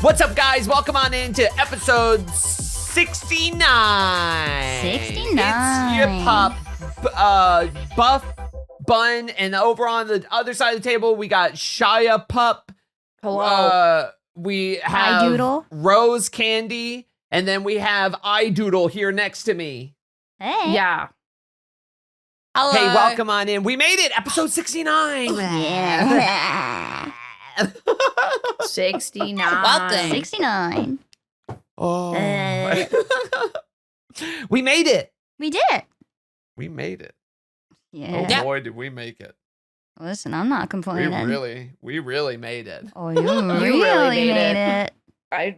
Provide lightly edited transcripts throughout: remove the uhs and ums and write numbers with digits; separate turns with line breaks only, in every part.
What's up, guys? Welcome on into episode 69.
69.
It's your pup, Buff, Bun, and over on the other side of the table, we got Shia Pup.
Hello.
We have
iDoodle.
Rose Candy, and then we have iDoodle here next to me.
Hey.
Yeah.
Hello.
Hey, welcome on in. We made it, episode 69.
Yeah.
69.
Welcome.
69.
Oh.
Uh.
We made it.
We did it.
We made it.
Yeah.
Oh boy, did we make it.
Listen, I'm not
We
complaining.
really made it.
Oh, you really made it.
I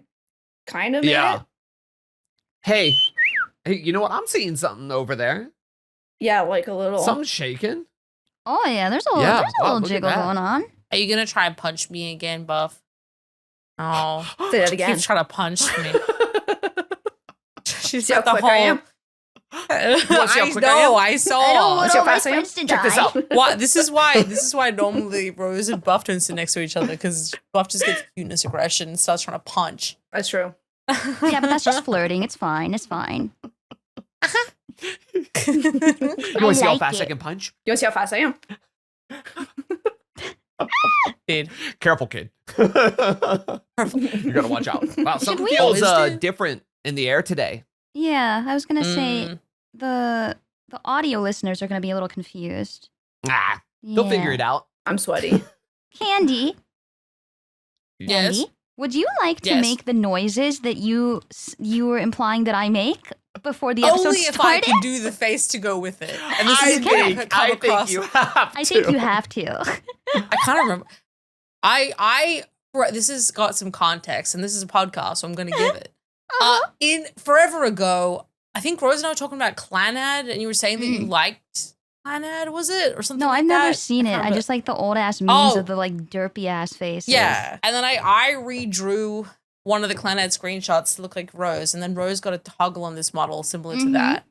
kind of made it.
Hey, you know what? I'm seeing something over there.
Yeah, like a little.
Something's shaking.
Oh, yeah, there's a
Yeah,
little
look at
jiggle
that.
going on.
Are you gonna try and punch me again, Buff? Oh,
Say that
she
again.
keeps trying to punch me. She's
See how
got the
quick I am?
whole.
Wanna see how
I
quick I
know.
am?
I
I don't
saw.
want
see how
all my
fast I am?
friends to
Check this
die.
out.
What? This is why normally Rose and Buff don't sit next to each other because Buff just gets cuteness aggression and starts trying to punch.
That's true.
Yeah, but that's just flirting. It's fine. It's fine.
You want to see how
like
fast I
it.
can punch?
You want to see how fast I am?
Dude.
Careful, kid. You gotta watch out. Wow, something
we-
feels
Always do.
different in the air today.
Yeah, I was going to say
Mm.
the audio listeners are going to be a little confused.
Ah, they'll figure it out.
I'm sweaty.
Candy,
Yes.
Candy, would you like to
Yes.
make the noises that you were implying that I make before the episode
Only if I
started?
can do the face to go with it. And this
I
is gonna
think,
come
I
across.
think you have to.
I think you have to.
I kind of remember. This has got some context, and this is a podcast, so I'm going to give it. In forever ago, I think Rose and I were talking about Clanad, and you were saying that you liked Clanad, was it, or something?
No,
like
I've never
that?
seen it. I
remember.
just like the old ass memes
Oh.
of the like derpy ass faces.
Yeah, and then I redrew one of the Clanad screenshots to look like Rose, and then Rose got a toggle on this model similar to
Mhm.
that.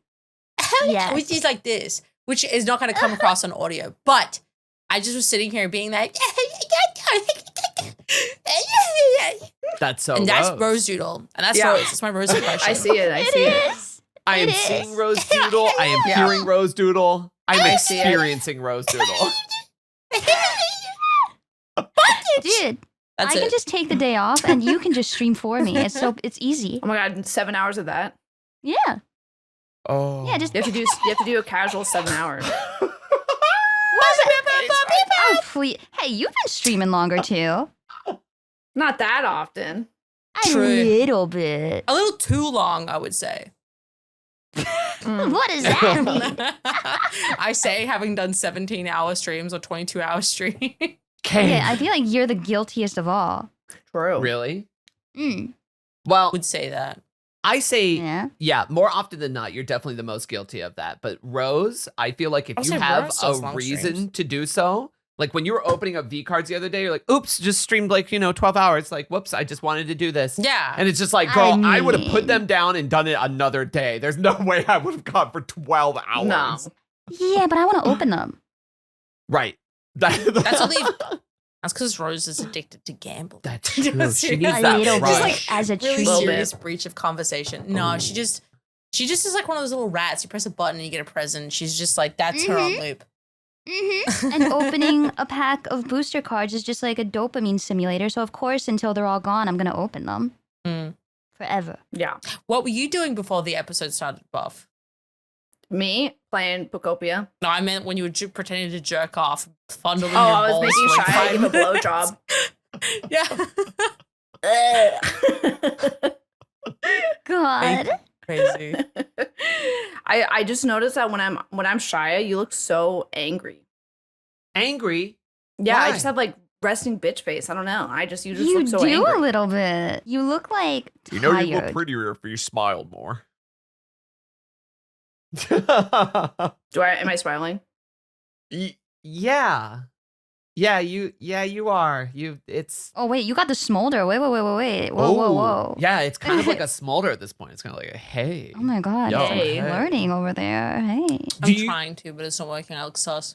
Yes.
Which is like this, which is not going to come across on audio, but I just was sitting here being like,
That's so
and that's
Rose.
Rose Doodle, and that's
Yeah.
Rose. That's my Rose impression.
I see it. I see it.
is.
I am
It
seeing
is.
Rose Doodle. I am
Yeah.
hearing Rose Doodle. I'm
I see it.
experiencing Rose Doodle.
Dude,
That's
I can
it.
just take the day off and you can just stream for me. It's easy.
Oh my god, 7 hours of that.
Yeah.
Oh.
Yeah, just
You have to do a casual 7 hours.
oh, please. Hey, you've been streaming longer too.
Not that often.
A
True.
little bit.
A little too long, I would say.
What does that mean?
I say, having done 17-hour streams or 22-hour streams.
Okay.
Okay, I feel like you're the guiltiest of all.
True.
Really?
Mm.
Well,
Would say that.
I say,
Yeah.
yeah, more often than not, you're definitely the most guilty of that. But Rose, I feel like if
I'll
you
say
have
Rose
a
does long
reason
streams.
to do so, like when you were opening up V cards the other day, you're like, oops, just streamed like, 12 hours. Like, whoops, I just wanted to do this.
Yeah.
And it's just like, girl, I would have put
mean-
them down and done it another day. There's no way I would have gone for 12 hours.
No.
Yeah, but I want to open them.
Right.
That's only. That's because Rose is addicted to gambling.
That's true. She needs
A
that
little
rush.
bit, like as a
Really
treat.
Little
serious breach of conversation. No,
Ooh.
she just is like one of those little rats. You press a button and you get a present. She's just like, that's her on loop.
And opening a pack of booster cards is just like a dopamine simulator. So of course, until they're all gone, I'm gonna open them
Mm.
forever.
Yeah.
What were you doing before the episode started, Buff?
Me playing Pokopia.
No, I meant when you were pretending to jerk off, fondling
Oh,
your
I was
balls
making
for like
Shia
5
give a
minutes.
blowjob.
Yeah.
God.
Crazy.
I just noticed that when I'm Shia, you look so angry.
Angry.
Yeah,
Why?
I just have like resting bitch face. I don't know. You just
You
look so
do
angry.
a little bit. You look like tired.
prettier if you smiled more.
Am I smiling?
Yeah. Yeah, you are. It's
Oh wait, you got the smolder. Wait. Whoa.
Yeah, it's kind of like a smolder at this point. It's kind of like a hey.
Oh my god,
Yo,
you're
hey.
learning over there. Hey.
I'm
Do you-
trying to, but it's not working. I look sus.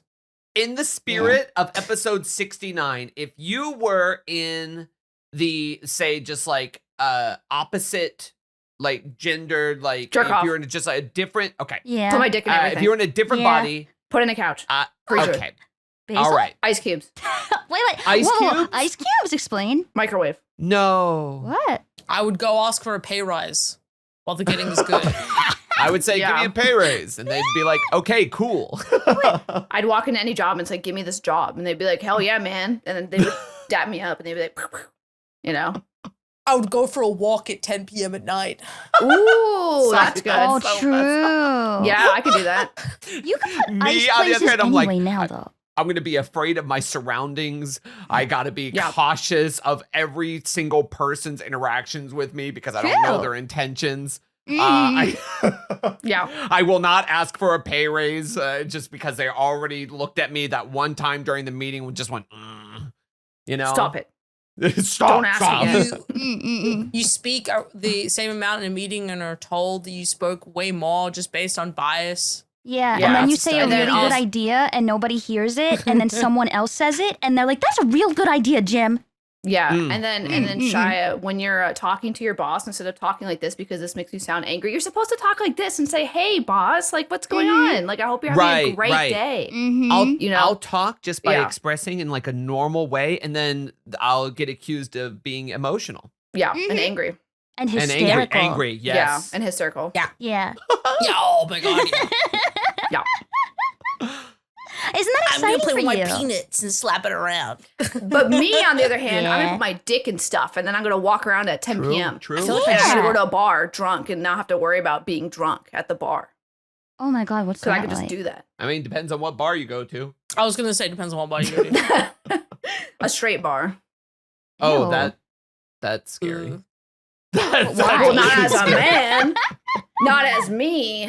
In the spirit of episode 69, if you were in the, say, just like opposite, like gendered, like
Jerk
if
off.
you're in just like a different, okay.
Yeah.
Put my dick in everything.
If you're in a different
Yeah.
body,
Put in a couch. Freezer.
okay.
Basil?
All right.
Ice cubes.
Wait.
Ice
Whoa,
cubes?
Ice cubes, explain.
Microwave.
No.
What?
I would go ask for a pay rise while the getting is good.
I would say,
Yeah.
give me a pay raise. And they'd be like, okay, cool.
I'd walk into any job and say, give me this job. And they'd be like, hell yeah, man. And then they would dap me up and they'd be like, you know?
I would go for a walk at 10 p.m. at night.
Ooh, that's good.
Oh,
so
true.
Yeah, I could do that.
You can put
Me,
ice
on the
places
other hand, I'm like,
anyway now, though.
I'm going to be afraid of my surroundings. I got to be
Yeah.
cautious of every single person's interactions with me because I don't know
True.
their intentions.
Mhm.
Yeah.
I will not ask for a pay raise just because they already looked at me that one time during the meeting and just went, you know?
Stop it.
Stop.
Don't ask
stop.
again.
You speak the same amount in a meeting and are told that you spoke way more just based on bias.
Yeah,
Yeah,
and then you
that's
say a
and then
really good
I'll-
idea and nobody hears it, and then someone else says it, and they're like, "That's a real good idea, Jim."
Yeah,
Mm.
and then Shia, when you're talking to your boss, instead of talking like this because this makes you sound angry, you're supposed to talk like this and say, "Hey, boss, like what's going on? Like I hope you're having a
Right,
great
right.
day."
Mm-hmm.
I'll talk just by
Yeah.
expressing in like a normal way, and then I'll get accused of being emotional
Yeah,
Mhm.
and angry.
and
and
hysterical.
angry. Yes.
Yeah, and hysterical.
Yeah.
Yeah, oh my god. Yeah.
Isn't that
I'm gonna
exciting
play
for
with my
you?
peanuts and slap it around.
But me, on the other hand, I'm
Yeah.
gonna put my dick in stuff, and then I'm gonna walk around at 10
True,
p.m.
true.
I feel like I'm gonna
Yeah.
go to a bar drunk and not have to worry about being drunk at the bar,
Oh my God, what's
so
that
I could just
like?
do that.
I mean, depends on what bar you go to.
I was gonna say depends on what body you go to.
A straight bar.
Oh,
Ew.
that's scary.
Ooh.
That's
Why?
Well, not
actually
as a
scary.
man. Not as me.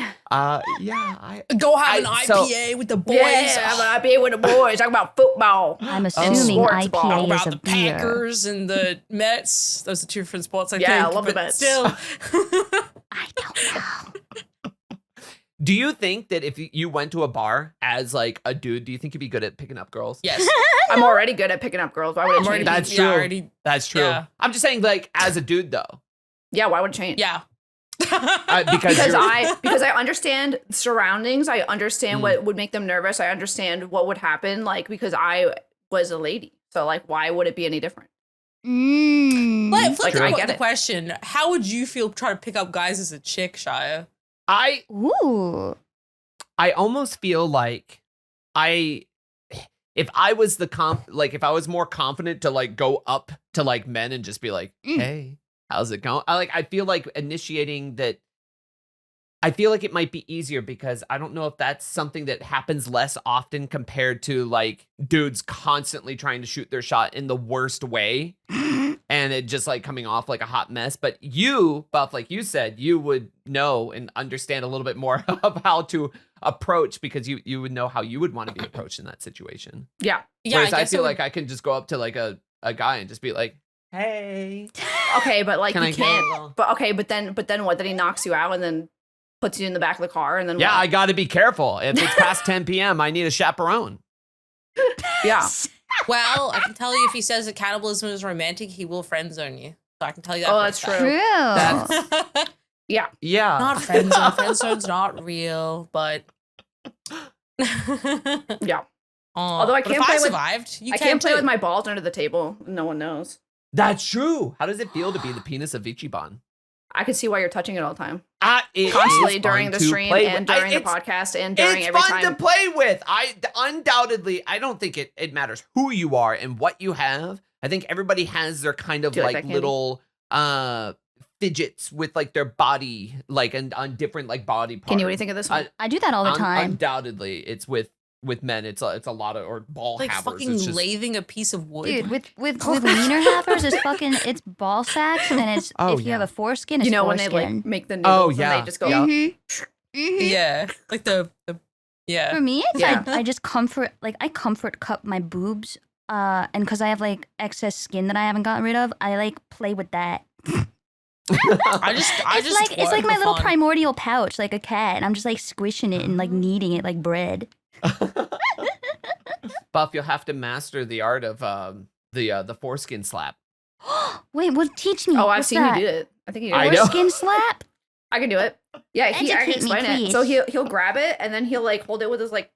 Yeah,
Go have an
so-
IPA with the boys.
Yeah, but I be with the boys. Talk about football.
I'm
Oh.
assuming
Sports ball.
IPA
about
is
the
a beer.
Packers and the Mets. Those are two different sports, I
Yeah,
think.
I love the
but
Mets.
Still.
I don't know.
Do you think that if you went to a bar as like a dude, do you think you'd be good at picking up girls?
Yes.
I'm already good at picking up girls. Why would it
I'm already-
change?
That's
yeah,
true.
already-
That's true.
Yeah.
I'm just saying, like, as a dude, though,
Yeah, why would it change?
Yeah.
because
Because
you're-
because I understand surroundings. I understand what would make them nervous. I understand what would happen, like because I was a lady. So like, why would it be any different?
Mm.
Flip
Like, I get
the
it.
question. How would you feel trying to pick up guys as a chick, Shia?
Ooh.
I almost feel like if I was if I was more confident to like go up to like men and just be like, hey, how's it going? I feel like initiating that. I feel like it might be easier because I don't know if that's something that happens less often compared to like dudes constantly trying to shoot their shot in the worst way and it just like coming off like a hot mess. But you, Buff, like you said, you would know and understand a little bit more of how to approach because you would know how you would want to be approached in that situation.
Yeah.
Yeah,
Whereas I
guess
feel
it would-
like I can just go up to like a guy and just be like, hey,
Okay, but like
Can I
you
get a
can't.
little-
But okay, but then what? Then he knocks you out and then puts you in the back of the car and then
yeah, I
what?
got to be careful. If it's past 10 p.m., I need a chaperone.
Yeah.
Well, I can tell you if he says that cannibalism is romantic, he will friend zone you. So I can tell you that.
Oh,
for a
that's
fact.
true.
That's-
Yeah.
Yeah.
Not friend zone. Friend zone's not real, but
Yeah.
Although
I
but
can't
if
play
I
with-
survived, you
I can't play
too.
with my balls under the table. No one knows.
That's true. How does it feel to be the penis of VchiBan?
I can see why you're touching it all the time.
It
Constantly
is
during
fun
the
to
stream
play
and
with.
during the
It's-
podcast and during
It's
every
fun
time.
to play with. I undoubtedly, I don't think it matters who you are and what you have. I think everybody has their kind of
Do you like
like
that, Candy?
little fidgets with like their body, like and on different like body parts.
Can you what do you think of this one?
I do that all the time.
Undoubtedly, it's with men. It's a lot of or ball
like
havers.
fucking
It's just,
lathing a piece of wood.
Dude, with wiener havers, it's fucking, it's ball sacks, and it's,
Oh,
if you
yeah.
have a foreskin, it's
You know when they
foreskin.
like make the noodles
yeah.
and they just go.
Yeah.
Yeah, like the yeah.
For me, it's
Yeah.
I just comfort cup my boobs, and because I have like excess skin that I haven't gotten rid of, I like play with that.
I just
It's like my
for
little
fun.
primordial pouch, like a cat, and I'm just like squishing it and like kneading it like bread.
Buff, you'll have to master the art of the foreskin slap.
Wait, well, teach me.
Oh, I've
What's
seen
that?
you do it. I think you
I
do it.
know.
Skin slap?
I can do it. Yeah, I
Educate
can
me,
explain it.
please.
So he'll grab it and then he'll like hold it with his like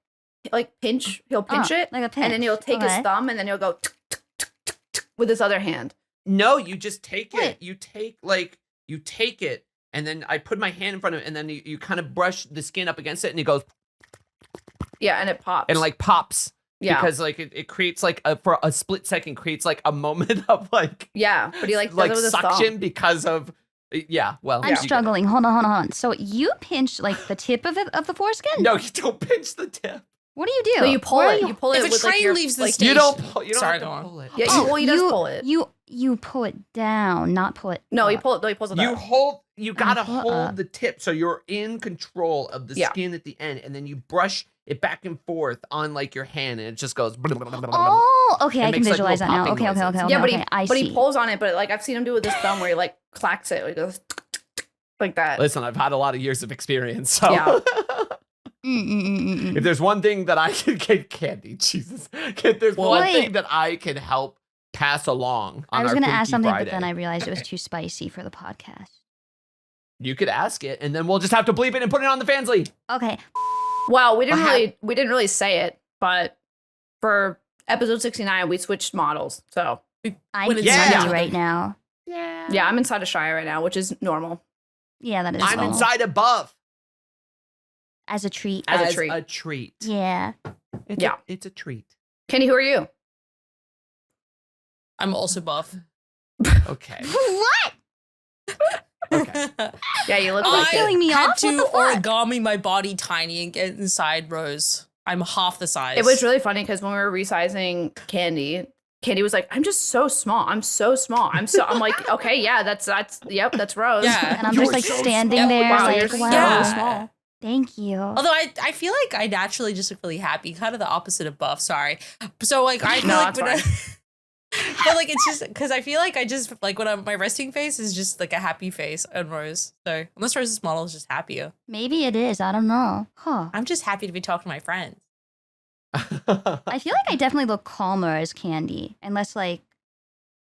pinch. He'll pinch it
like a pinch.
and then he'll take his thumb and then he'll go tuk, tuk, tuk, tuk, tuk, with his other hand.
No, you just take
Wait.
it. You take it, and then I put my hand in front of it, and then you kind of brush the skin up against it, and it goes,
Yeah, and it pops.
and like pops.
yeah,
Because like it creates like for a split second creates like a moment of like
yeah, but he like does
like
it with his
suction
thumb.
because of well
I'm
you get it.
struggling. Hold on. So you pinch like the tip of the foreskin?
No, you don't pinch the tip.
What do you do?
No, you pull
Where
it.
are
You pull it
If a
with like
train
your
leaves the
like,
station-
You don't pull. You don't
Sorry,
have to
go on.
pull it.
Yeah,
Oh,
he does pull it.
You pull it down, not pull it.
No, he
up.
pull it. No, he pulls it.
You
up.
hold. You gotta
pull it
hold
up.
the tip so you're in control of the
Yeah.
skin at the end, and then you brush it back and forth on like your hand, and it just goes.
Oh, okay.
It
I can
makes, like,
visualize that
little
now.
popping
Okay.
noises.
Yeah, but
okay, I
but
see.
he pulls on it. But like I've seen him do it with his thumb, where he like clacks it. He goes like that.
Listen, I've had a lot of years of experience, so
Yeah.
if there's one thing that I can get, Candy, Jesus, if there's one
Wait.
thing that I can help pass along on
I was
our
going to ask
Freaky
something,
Friday,
but then I realized it was too spicy for the podcast.
you could ask it, and then we'll just have to bleep it and put it on the Fansly.
Okay.
Well, we didn't
I
really really say it, but for episode 69, we switched models. So
I'm
When it's
inside
Yeah.
right now.
yeah, I'm inside of Shia right now, which is normal.
Yeah, that is
I'm
normal.
inside above
As a treat.
As a treat.
a treat.
Yeah.
It's
Yeah.
it's a treat.
Kenny, who are you?
I'm also buff.
Okay.
What?
Okay.
Yeah, you look
I
like
killing
it.
me
had
off?
to
What the fuck?
origami my body tiny and get inside Rose. I'm half the size.
It was really funny because when we were resizing Candy was like, "I'm just so small. I'm so small. I'm like, okay, yeah, that's yep, that's Rose."
Yeah.
And I'm
You
just
are
like
so
standing
small.
there
Wow,
like,
you're so
wow.
small.
Thank you.
Although I feel like I naturally just look really happy, kind of the opposite of buff. Sorry. So like I feel
No,
like
that's
when but like it's just because I feel like I just like when my resting face is just like a happy face on Rose. So unless Rose's model is just happier,
Maybe it is. I don't know. Huh.
I'm just happy to be talking to my friends.
I feel like I definitely look calmer as Candy and less like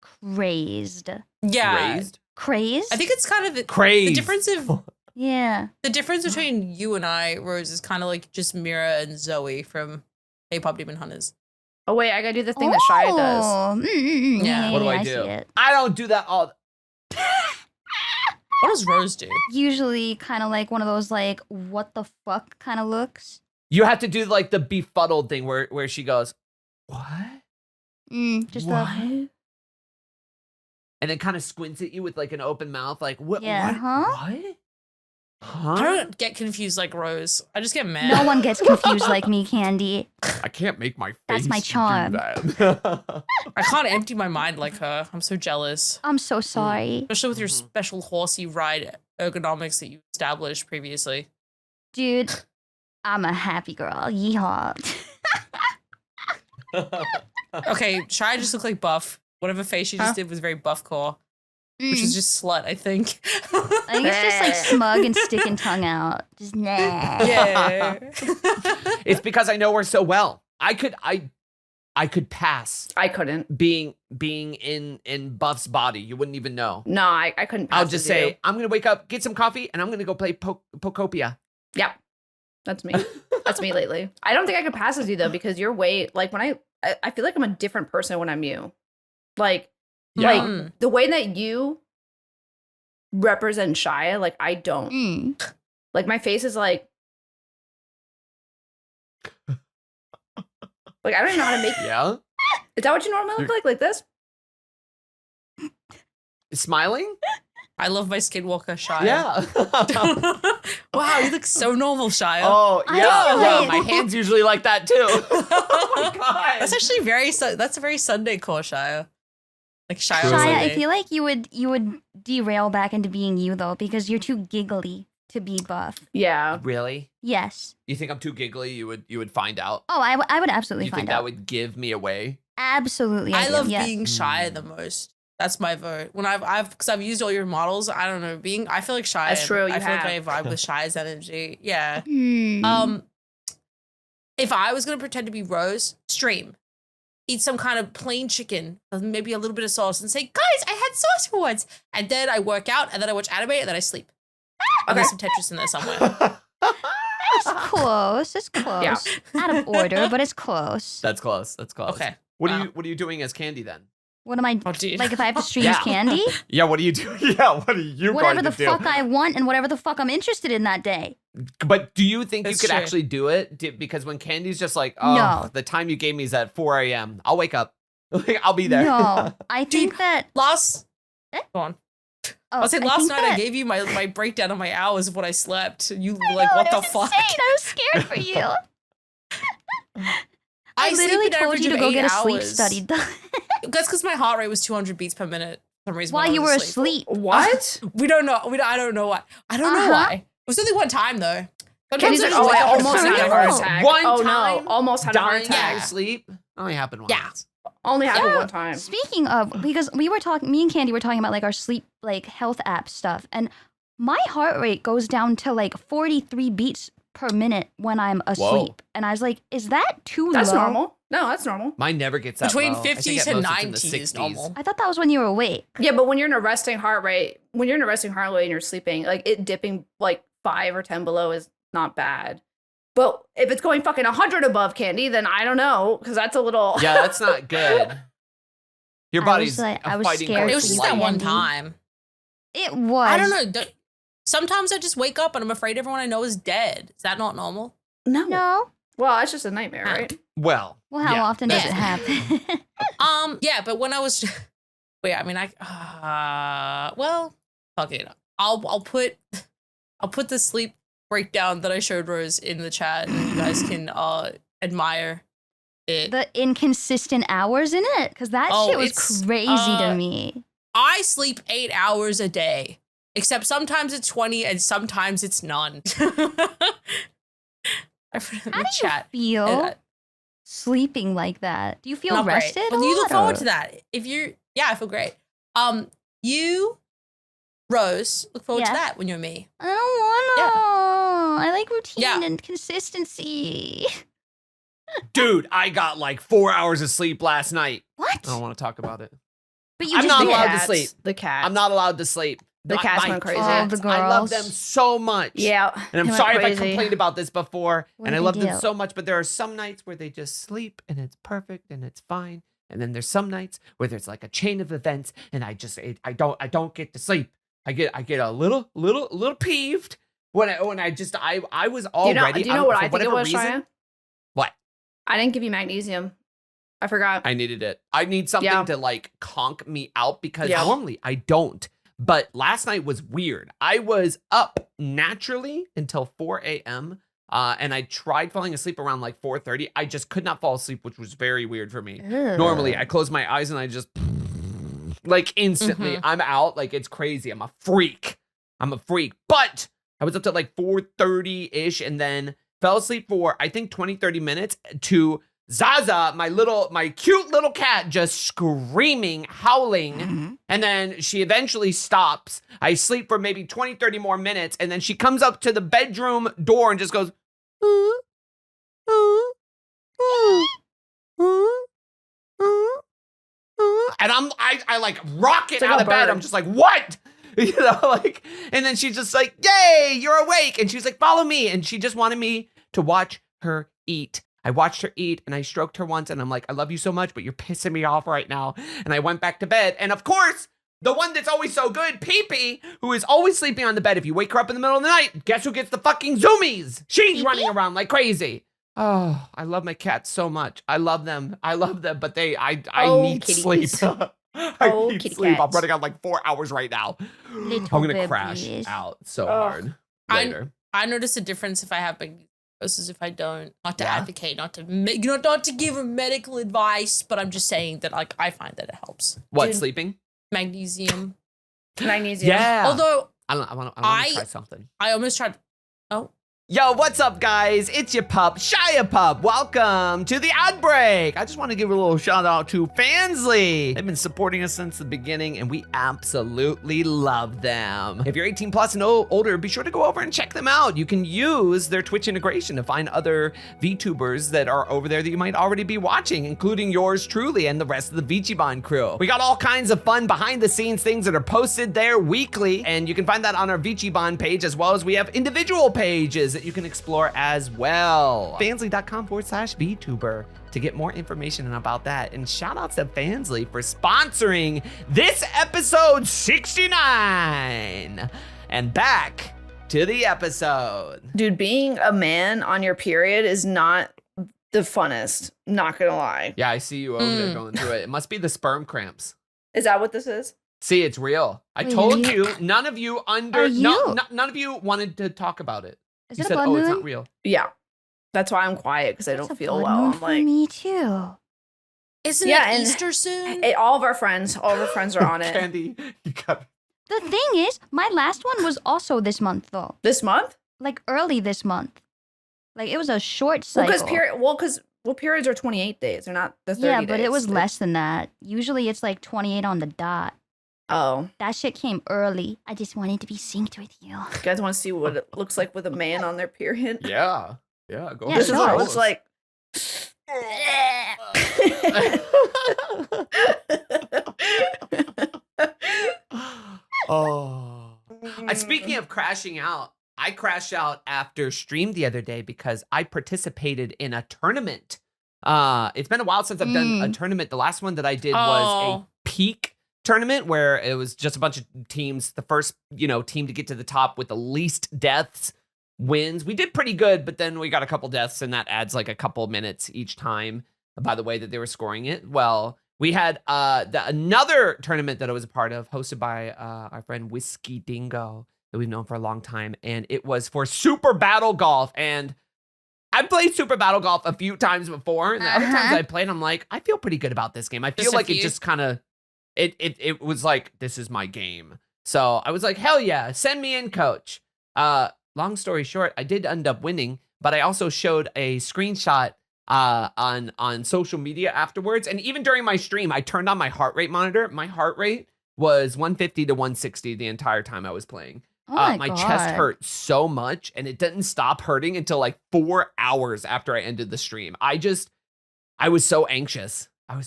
crazed.
Yeah,
Raised?
Crazed?
I think it's kind of the
Crazed.
difference of
Yeah.
the difference between you and I, Rose, is kind of like just Mira and Zoe from K-pop Demon Hunters.
Oh wait, I gotta do the thing that Shia does.
Oh,
Yeah.
What do I
I
do?
see it.
I don't do that all.
What does Rose do?
Usually kind of like one of those like, what the fuck kind of looks.
You have to do like the befuddled thing where she goes, what?
Just
What?
the,
And then kind of squints at you with like an open mouth, like what?
Yeah,
What?
huh?
What? Huh?
I don't get confused like Rose. I just get mad.
no one gets confused like me, Candy.
I can't make my face.
That's my
do
charm.
that.
I can't empty my mind like her. I'm so jealous.
I'm so sorry.
Especially with your
Mhm.
special horsey ride ergonomics that you established previously.
Dude, I'm a happy girl. Yeehaw.
Okay, Shia just looked like buff. Whatever face she just
Huh?
did was very buff core, which is just slut, I think.
I think it's just like smug and sticking tongue out. Just nah.
Yeah.
It's because I know her so well. I could pass
I couldn't.
being in Buff's body. You wouldn't even know.
No, I couldn't. Pass
I'll just
with you.
say, I'm gonna wake up, get some coffee, and I'm gonna go play Pokopia.
Yep. That's me. That's me lately. I don't think I could pass as you though, because you're way like when I feel like I'm a different person when I'm you. Like
Yeah.
Mm.
the way that you represent Shia, like I don't.
Mm.
Like my face is like I don't even know how to make
Yeah.
Is that what you normally look like? Like this?
Smiling?
I love my skinwalker Shia.
Yeah.
Wow, you look so normal, Shia.
Oh,
I
yeah.
know,
Yeah.
right?
My hand's usually like that too. Oh my god.
That's actually that's a very Sunday core Shia. Like Shia.
True.
Shia,
Sunday.
I feel like you would derail back into being you though, because you're too giggly to be buff.
Yeah.
Really?
Yes.
You think I'm too giggly? You would find out.
Oh, I would absolutely
You
find
think that
out.
would give me away?
Absolutely.
I
do,
love
yes.
being Shia the most. That's my vote. When because I've used all your models, I don't know, I feel like Shia.
That's true, you
I feel like I
have.
vibe with Shia's energy. Yeah.
Hmm.
If I was gonna pretend to be Rose, stream. eat some kind of plain chicken, with maybe a little bit of sauce, and say, guys, I had sauce for once. And then I work out, and then I watch anime, and then I sleep. And there's some Tetris in there somewhere.
It's close. It's close.
Yeah.
Out of order, but it's close.
That's close. That's close.
Okay.
What are you doing as Candy then?
What am I
Oh, dude.
like? If I have to stream
Yeah.
Candy,
Yeah, what are you doing? Yeah, what are you
whatever
going
the
to do?
fuck I want and whatever the fuck I'm interested in that day.
But do you think
That's
you could
true.
actually do it? Because when Candy's just like, oh,
No.
the time you gave me is at 4 a.m. I'll wake up. Like, I'll be there.
No, I think that.
Last,
Eh?
go on.
Oh,
I was saying last
think
night
that-
I gave you my breakdown of my hours of what I slept. And you were
I
like,
know,
what
it
the
was
fuck?
insane. I was scared for you. I
sleep
literally
an
told
average
you to
of
go
8
get a sleep
hours.
study done
That's because my heart rate was 200 beats per minute. For some reason when
while
I
you
was
were
asleep.
asleep.
What?
We don't know. I don't know why. I don't know
Uh-huh.
why. It was only one time though.
Kenny's
Sometimes
like,
I
oh,
just
I
wake up
almost
and
had a
sleep.
heart attack.
One
oh
time,
no, almost had a heart
Dying
attack.
in sleep only happened once.
Yeah.
Only happened one time.
Speaking of, because we were talking, me and Candy were talking about like our sleep, like health app stuff, and my heart rate goes down to like 43 beats per minute when I'm asleep, and I was like, is that too
That's
low?
normal. No, that's normal.
Mine never gets that
Between
low. I think
50s
at
and
most it's in the
90s is
60s.
normal.
I thought that was when you were awake.
Yeah, but when you're in a resting heart rate, and you're sleeping, like it dipping like 5 or 10 below is not bad. But if it's going fucking 100 above, Candy, then I don't know, because that's a little.
Yeah, that's not good. Your
I
body's
was like- I was
fighting
scared
for
It
for
was
its
just
life.
that one
Andy.
time.
It was.
I don't know. Sometimes I just wake up and I'm afraid everyone I know is dead. Is that not normal?
No.
No.
Well, it's just a nightmare, right?
Well,
Well, how
yeah,
often does
that's-
it happen?
Yeah, but when I was, wait, I mean, well, fuck it. I'll put the sleep breakdown that I showed Rose in the chat, and you guys can admire it.
The inconsistent hours in it, because that
Oh,
shit was
it's,
crazy to me.
I sleep 8 hours a day, except sometimes it's 20 and sometimes it's none. I put it in
How
the
do
chat.
you feel
And,
sleeping like that? Do you feel
not great.
rested?
Well, you
a
look
lot,
forward
or-
to that. Yeah, I feel great. You, Rose, look forward to
Yes.
that when you're me.
I don't wanna. I like routine
Yeah.
and consistency.
dude, I got like 4 hours of sleep last night.
What?
I don't want to talk about it.
But you
I'm
just
not
did.
allowed to sleep.
The cat.
I'm not allowed to sleep.
The cats went crazy.
Oh, the
I love
girls.
them so much.
Yeah.
And I'm
They went
sorry if I
crazy.
complained about this before.
What
And I
did
love
they
them
do?
so much, but there are some nights where they just sleep and it's perfect and it's fine. And then there's some nights where there's like a chain of events and I don't get to sleep. I get a little peeved when I was already.
Do you know what I think it
whatever
was,
reason-
Shia?
What?
I didn't give you magnesium. I forgot.
I needed it. I need something
Yeah.
to like conk me out because
Yeah.
normally I don't. But last night was weird. I was up naturally until 4 a.m. And I tried falling asleep around like 4:30. I just could not fall asleep, which was very weird for me. Normally, I close my eyes and I just like instantly I'm out. Like it's crazy. I'm a freak. But I was up to like 4:30-ish and then fell asleep for I think 20-30 minutes to Zaza, my cute little cat, just screaming, howling. And then she eventually stops. I sleep for maybe 20-30 more minutes. And then she comes up to the bedroom door and just goes, and I like rocket
It's like
out
a
of bed.
bird.
I'm just like, what? You know, like, and then she's just like, yay, you're awake. And she's like, follow me. And she just wanted me to watch her eat. I watched her eat and I stroked her once and I'm like, I love you so much, but you're pissing me off right now. And I went back to bed. And of course, the one that's always so good, Pee-Pee, who is always sleeping on the bed. If you wake her up in the middle of the night, guess who gets the fucking zoomies? She's
Pee-Pee?
running around like crazy. Oh, I love my cats so much. I love them, but I
Oh,
need
kitties.
sleep.
Oh,
need
kitty
sleep. I'm
cats.
running on like 4 hours right now.
Little
I'm gonna crash
babies.
out so
Ugh.
hard
I-
later.
I notice a difference if I have big versus if I don't. Not to
Yeah.
advocate, not to give medical advice, but I'm just saying that like I find that it helps.
What,
Dude.
sleeping?
Magnesium.
Magnesium.
Yeah.
Although
I want to
I-
try something.
I almost tried. Oh,
Yo, what's up, guys? It's your pup, Shia. Welcome to the ad break. I just want to give a little shout out to Fansly. They've been supporting us since the beginning, and we absolutely love them. If you're 18 plus and older, be sure to go over and check them out. You can use their Twitch integration to find other VTubers that are over there that you might already be watching, including yours truly and the rest of the VchiBan crew. We got all kinds of fun behind the scenes things that are posted there weekly, and you can find that on our VchiBan page, as well as we have individual pages that you can explore as well. Fansly.com/VTuber to get more information about that. And shout outs to Fansly for sponsoring this episode 69. And back to the episode.
Dude, being a man on your period is not the funnest. Not gonna lie.
Yeah, I see you over there going through it. It must be the sperm cramps.
Is that what this is?
See, it's real. I
Wait,
told
you-
you, none of you none of you wanted to talk about it.
Is
You
it a
said,
blood
oh, it's
moon?
not real.
Yeah. That's why I'm quiet, because I
It's
don't
a
feel
blood
well.
moon
I'm
for
like,
me too.
Isn't
Yeah,
it
and-
Easter soon?
all of our friends are on it.
Candy, you got
The thing is, my last one was also this month though.
This month?
Like early this month. Like it was a short
Well,
cycle.
because periods are 28 days. They're not the 30
yeah,
days.
but it was less than that. Usually it's like 28 on the dot.
Oh.
That shit came early. I just wanted to be synced with you.
You guys want to see what it looks like with a man on their period?
Yeah. Yeah, go
Yeah,
ahead.
This is what it
sure.
looks like.
Oh. Speaking of crashing out, I crashed out after stream the other day because I participated in a tournament. It's been a while since I've done a tournament. The last one that I did was a peak tournament where it was just a bunch of teams. The first, team to get to the top with the least deaths wins. We did pretty good, but then we got a couple deaths, and that adds like a couple minutes each time by the way that they were scoring it. Well, we had another tournament that I was a part of, hosted by our friend Whiskey Dingo, that we've known for a long time, and it was for Super Battle Golf. And I've played Super Battle Golf a few times before, and the other times I played, I'm like, I feel pretty good about this game. I feel
Just a
like it
few?
just kind of, it was like, this is my game. So I was like, hell yeah, send me in, coach. Long story short, I did end up winning, but I also showed a screenshot on social media afterwards. And even during my stream, I turned on my heart rate monitor. My heart rate was 150 to 160 the entire time I was playing.
Oh my
chest
God.
hurt so much, and it didn't stop hurting until like 4 hours after I ended the stream. I was so anxious.
I'm
It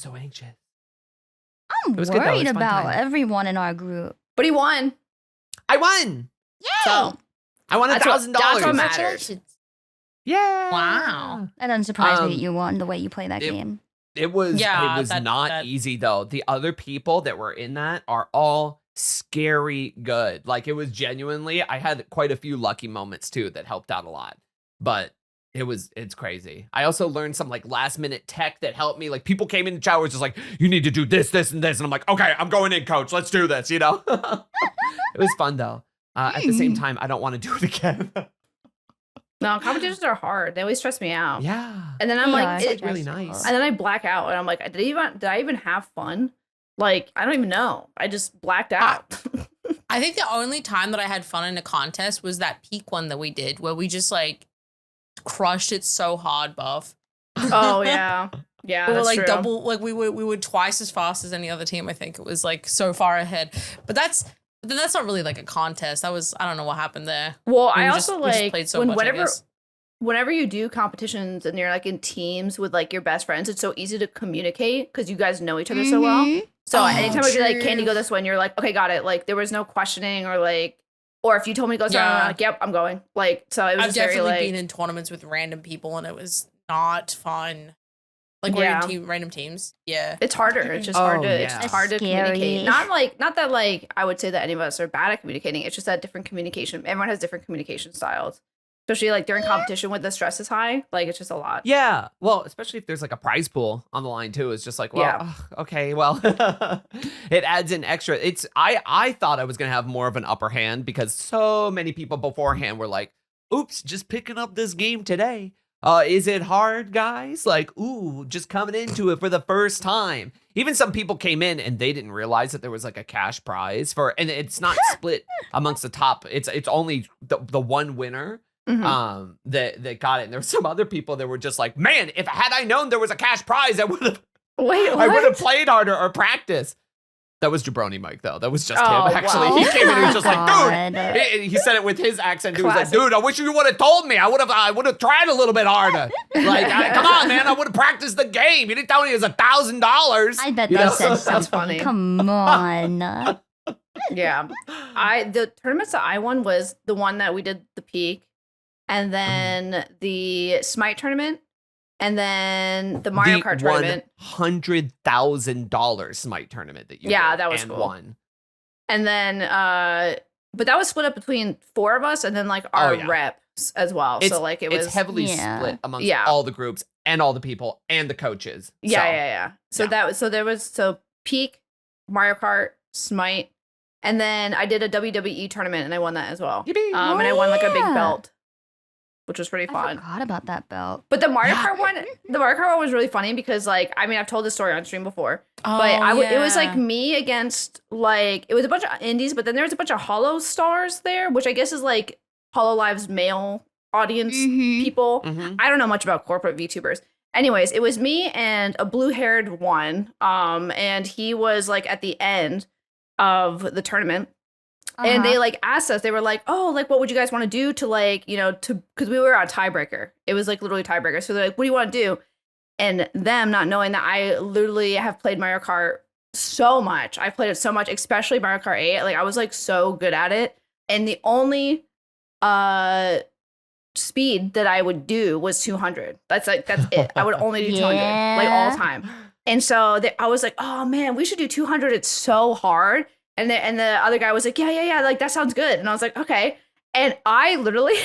was good, though. It
worried
was a fun
about
time.
everyone in our group.
But he won.
I won.
Yay!
So
I won
That's what-
$1,000.
that's what matters.
Congratulations.
Yeah.
Wow.
That doesn't surprise me
Um,
that you won the way you play that
it-
game.
It was
Yeah,
it was not
that-
easy though. The other people that were in that are all scary good. Like it was genuinely, I had quite a few lucky moments too that helped out a lot. But it's crazy. I also learned some like last minute tech that helped me. Like people came in the chat was just like, you need to do this, this, and this. And I'm like, okay, I'm going in, coach. Let's do this, It was fun though. At the same time, I don't want to do it again.
no, competitions are hard. They always stress me out.
Yeah.
And then I'm
Yeah,
like,
it's
it,
really nice.
and then I black out, and I'm like, did I even have fun? Like, I don't even know. I just blacked out.
I think the only time that I had fun in a contest was that peak one that we did, where we just like crushed it so hard, buff.
Oh yeah, yeah.
We were
that's
like
true.
double, like we were twice as fast as any other team. I think it was like so far ahead. But that's not really like a contest. That was, I don't know what happened there.
Well,
We
I
just-
also
we just
like
played so
when
much, I guess.
whenever you do competitions and you're like in teams with like your best friends, it's so easy to communicate because you guys know each other so well.
Mhm.
So
Oh,
anytime I be like,
true.
Candy, go this way, and you're like, okay, got it. Like there was no questioning or like, or if you told me to go somewhere,
Yeah.
I'm like, yep, I'm going. Like so, it was
I've
just very
definitely
like,
been in tournaments with random people, and it was not fun. Like we're
Yeah.
in random teams. Yeah.
it's harder. It's just
Oh,
hard to
yeah.
it's just hard to
Scary.
communicate. Not that like I would say that any of us are bad at communicating. It's just that different communication. Everyone has different communication styles. Especially like during competition when the stress is high. Like it's just a lot.
Yeah, well, especially if there's like a prize pool on the line too. It's just like, well,
Yeah.
okay, well, it adds an extra. I thought I was gonna have more of an upper hand because so many people beforehand were like, "Oops, just picking up this game today. Is it hard, guys? Like, ooh, just coming into it for the first time." Even some people came in and they didn't realize that there was like a cash prize and it's not split amongst the top. It's only the one winner. that got it. And there were some other people that were just like, man, if had I known there was a cash prize, I would have played harder or practiced. That was Jabroni Mike, though. That was just him, actually.
Wow.
He came in and was just like, dude. He said it with his accent. He was like, dude, I wish you would have told me. I would have tried a little bit harder. Like, come on, man. I would have practiced the game. You didn't tell me it was $1,000.
I bet they said
That's
something.
funny.
Come on.
Yeah. The tournaments that I won was the one that we did the peak, and then the Smite tournament, and then the Mario Kart tournament.
$100,000 Smite tournament that you did
that was
and
cool.
won.
And then but that was split up between 4 of us and then like our reps as well. So like
it's heavily split amongst all the groups and all the people and the coaches. So there was peak, Mario Kart, Smite, and then I did a WWE tournament and I won that as well. And I won like a big belt, which was pretty fun.
I forgot about that belt.
But the Mario Kart one was really funny because like, I mean, I've told this story on stream before, but it was like me against like, it was a bunch of indies, but then there was a bunch of Hollow stars there, which I guess is like Hollow Live's male audience people. I don't know much about corporate VTubers. Anyways, it was me and a blue-haired one, and he was like at the end of the tournament. And they like asked us, they were like, oh, like, what would you guys want to do to like, you know, because we were on tiebreaker. It was like literally tiebreaker. So they're like, what do you want to do? And them not knowing that I literally have played Mario Kart so much. I played it so much, especially Mario Kart 8. Like I was like so good at it. And the only speed that I would do was 200. That's it. I would only do 200 like all the time. And so I was like, oh man, we should do 200. It's so hard. And the other guy was like, yeah, like that sounds good. And I was like, okay. And I literally,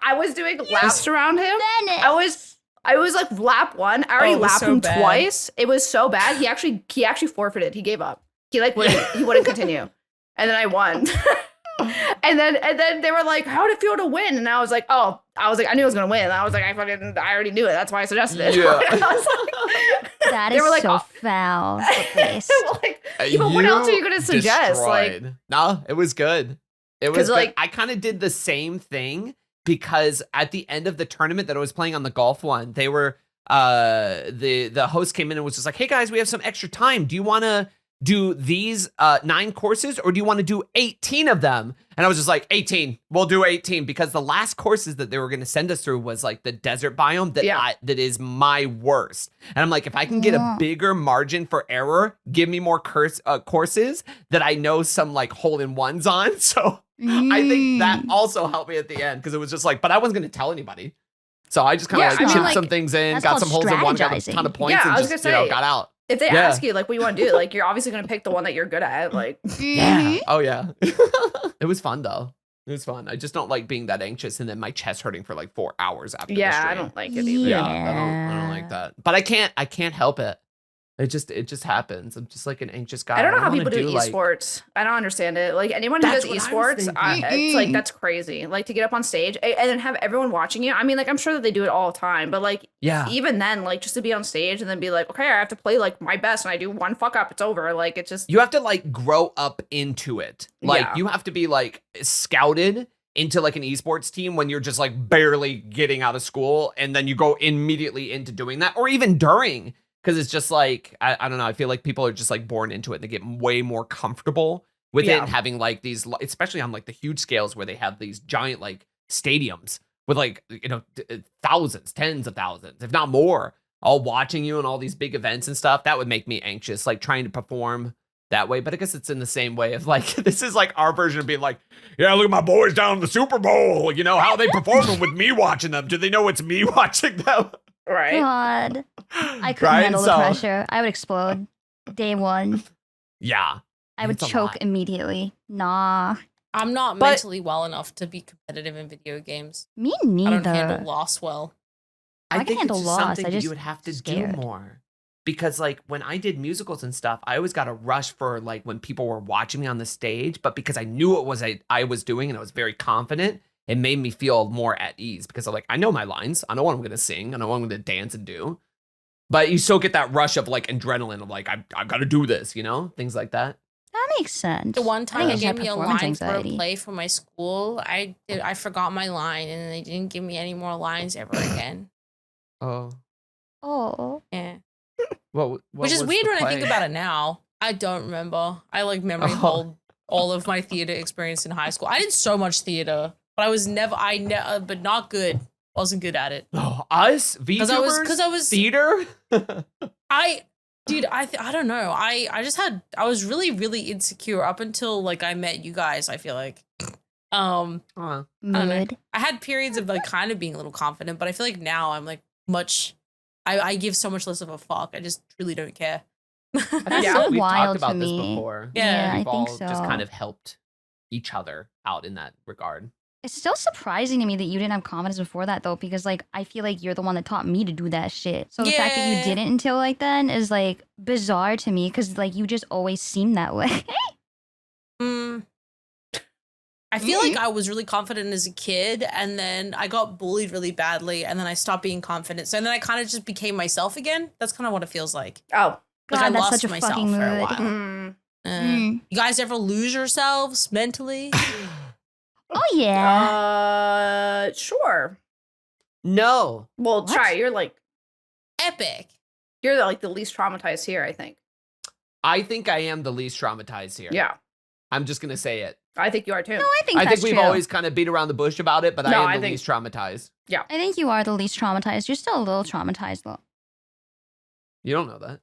I was doing laps around him. I was like lap 1. I already lapped him twice. It was so bad. He actually forfeited. He gave up. He wouldn't continue. And then I won. and then they were like, how did it feel to win? And I was like, I knew I was gonna win. I was like, I already knew it. That's why I suggested it.
Yeah.
I was like,
that is
like,
so foul.
Like, but what else are you gonna suggest?
Destroyed.
Like,
no, it was good. It was
like,
I kind of did the same thing because at the end of the tournament that I was playing on the golf one, they were the host came in and was just like, hey guys, we have some extra time. Do you want to do these 9 courses or do you want to do 18 of them? And I was just like, 18. We'll do 18 because the last courses that they were going to send us through was like the desert biome that is my worst. And I'm like, if I can get a bigger margin for error, give me more courses that I know some like hole-in-ones on. So I think that also helped me at the end because it was just like, but I wasn't going to tell anybody. So I just kind of chipped some things in, got some holes in one, got a ton of points, and just got out.
If they ask you, like, what you want to do, like, you're obviously going to pick the one that you're good at. Like,
yeah. Oh, yeah. It was fun, though. It was fun. I just don't like being that anxious and then my chest hurting for like 4 hours after the stream.
I don't like it either.
I don't like that. But I can't help it. It just happens. I'm just like an anxious guy.
I don't know how people do esports. I don't understand it. Like anyone who does esports, it's like that's crazy. Like to get up on stage and then have everyone watching you. I mean, like I'm sure that they do it all the time, but like even then, like just to be on stage and then be like, okay, I have to play like my best, and I do one fuck up, it's over. Like it's just
you have to like grow up into it. Like you have to be like scouted into like an esports team when you're just like barely getting out of school, and then you go immediately into doing that, or even during. Because it's just like, I don't know, I feel like people are just like born into it and they get way more comfortable with it and having like these, especially on like the huge scales where they have these giant like stadiums with like, you know, thousands, tens of thousands, if not more, all watching you and all these big events and stuff. That would make me anxious, like trying to perform that way. But I guess it's in the same way of like, this is like our version of being like, yeah, look at my boys down in the Super Bowl. You know, how they performing with me watching them. Do they know it's me watching them?
Right.
God. I couldn't handle the pressure. I would explode. Day 1.
Yeah.
I would choke immediately. Nah.
I'm not mentally well enough to be competitive in video games.
Me neither.
I don't handle loss well.
I can handle loss.
Something that you would have to do more. Because like when I did musicals and stuff, I always got a rush for like when people were watching me on the stage, but because I knew it was I was doing and I was very confident, it made me feel more at ease because I'm like, I know my lines. I know what I'm going to sing. I know what I'm going to dance and do. But you still get that rush of like adrenaline of like, I've got to do this, you know, things like that.
I makes sense.
The one time
I
they
think
gave
I
me a
had
line
performance
for a
anxiety.
play for my school, I forgot my line, and they didn't give me any more lines ever again.
Oh.
Oh.
Yeah.
What
Which is
was
weird
the
when I think
play?
about it now. I don't remember. I like memory
Oh.
hold all of my theater experience in high school. I did so much theater, but but not good. Wasn't good at it.
Oh, us? VTubers?
Because I was
theater?
I don't know. I was really, really insecure up until like I met you guys, I feel like.
Huh.
I don't know.
Mood.
I had periods of like kind of being a little confident, but I feel like now I'm like I give so much less of a fuck. I just really don't care.
That's
Yeah,
so
we've
wild
talked
to
about this
me.
before.
Yeah,
I
We've
think
all
so.
just kind of helped each other out in that regard.
It's still surprising to me that you didn't have confidence before that though, because like I feel like you're the one that taught me to do that shit. So the fact that you
Yeah.
didn't until like then is like bizarre to me, because like you just always seem that way.
I feel like I was really confident as a kid, and then I got bullied really badly, and then I stopped being confident. So then I kind of just became myself again. That's kind of what it feels like.
Oh.
Like I
God, that's
lost
such a
myself
fucking
for a
mood.
while.
Mm.
You guys ever lose yourselves mentally?
Oh yeah.
Sure.
No.
Well,
What?
try. You're like
Epic.
the least traumatized here, I think.
I think I am the least traumatized here.
Yeah.
I'm just going to say it.
I think you are too.
No, I think
I
that's
think we've
true.
always kind of beat around the bush about it, but
No,
I
I
am the
think-
least traumatized.
I think you are the least traumatized. You're still a little traumatized though.
You don't know that.